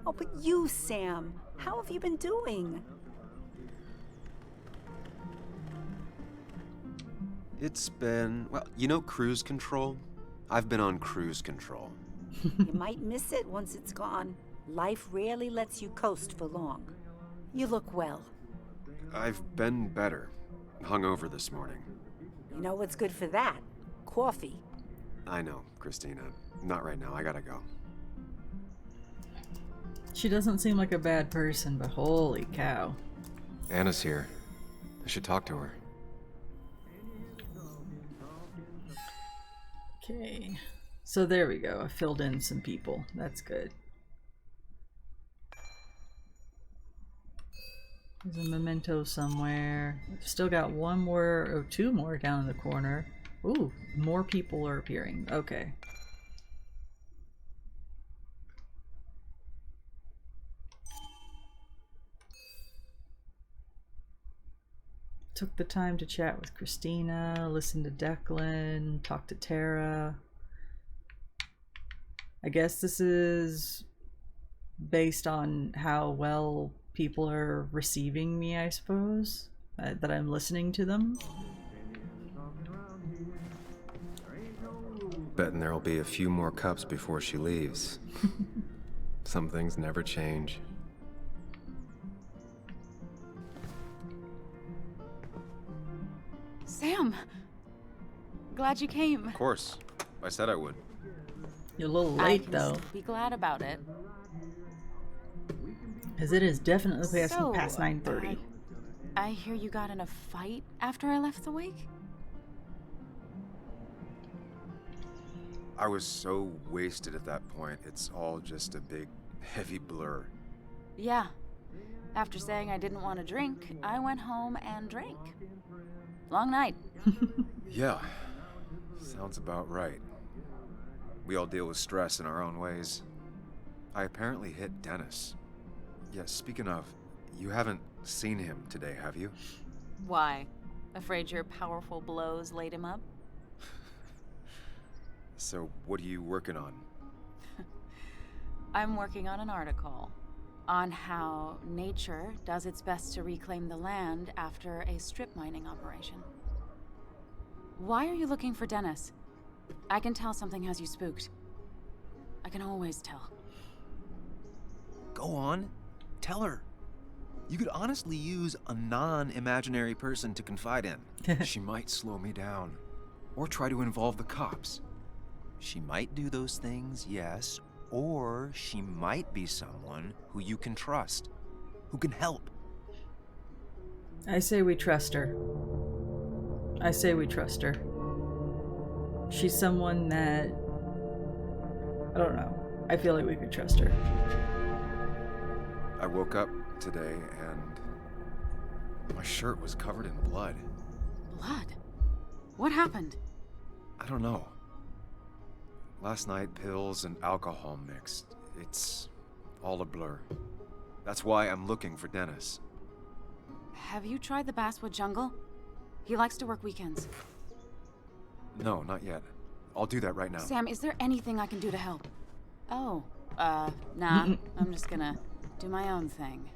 Oh, but you, Sam, how have you been doing? It's been, well, you know cruise control? I've been on cruise control. You might miss it once it's gone. Life rarely lets you coast for long. You look well. I've been better. Hungover this morning. You know what's good for that? Coffee. I know, Christina. Not right now. I gotta go. She doesn't seem like a bad person, but holy cow. Anna's here. I should talk to her. Okay. So there we go. I filled in some people. That's good. There's a memento somewhere. I've still got one more, or two more down in the corner. Ooh, more people are appearing. Okay. Took the time to chat with Christina, listen to Declan, talk to Tara. I guess this is based on how well people are receiving me, I suppose. That I'm listening to them. Betting there'll be a few more cups before she leaves. Some things never change. Sam! Glad you came. Of course. I said I would. You're a little I late, can though. Be glad about it. Because it is definitely past So, 9:30. I hear you got in a fight after I left the wake? I was so wasted at that point, it's all just a big, heavy blur. Yeah. After saying I didn't want to drink, I went home and drank. Long night. Yeah, sounds about right. We all deal with stress in our own ways. I apparently hit Dennis. Yeah, speaking of, you haven't seen him today, have you? Why? Afraid your powerful blows laid him up? So, what are you working on? I'm working on an article on how nature does its best to reclaim the land after a strip mining operation. Why are you looking for Dennis? I can tell something has you spooked. I can always tell. Go on. Tell her. You could honestly use a non-imaginary person to confide in. She might slow me down. Or try to involve the cops. She might do those things, yes, or she might be someone who you can trust, who can help. I say we trust her. I say we trust her. She's someone that... I don't know. I feel like we could trust her. I woke up today and my shirt was covered in blood. Blood? What happened? I don't know. Last night, pills and alcohol mixed. It's all a blur. That's why I'm looking for Dennis. Have you tried the Basswood Jungle? He likes to work weekends. No, not yet. I'll do that right now. Sam, is there anything I can do to help? Oh, nah. I'm just gonna do my own thing.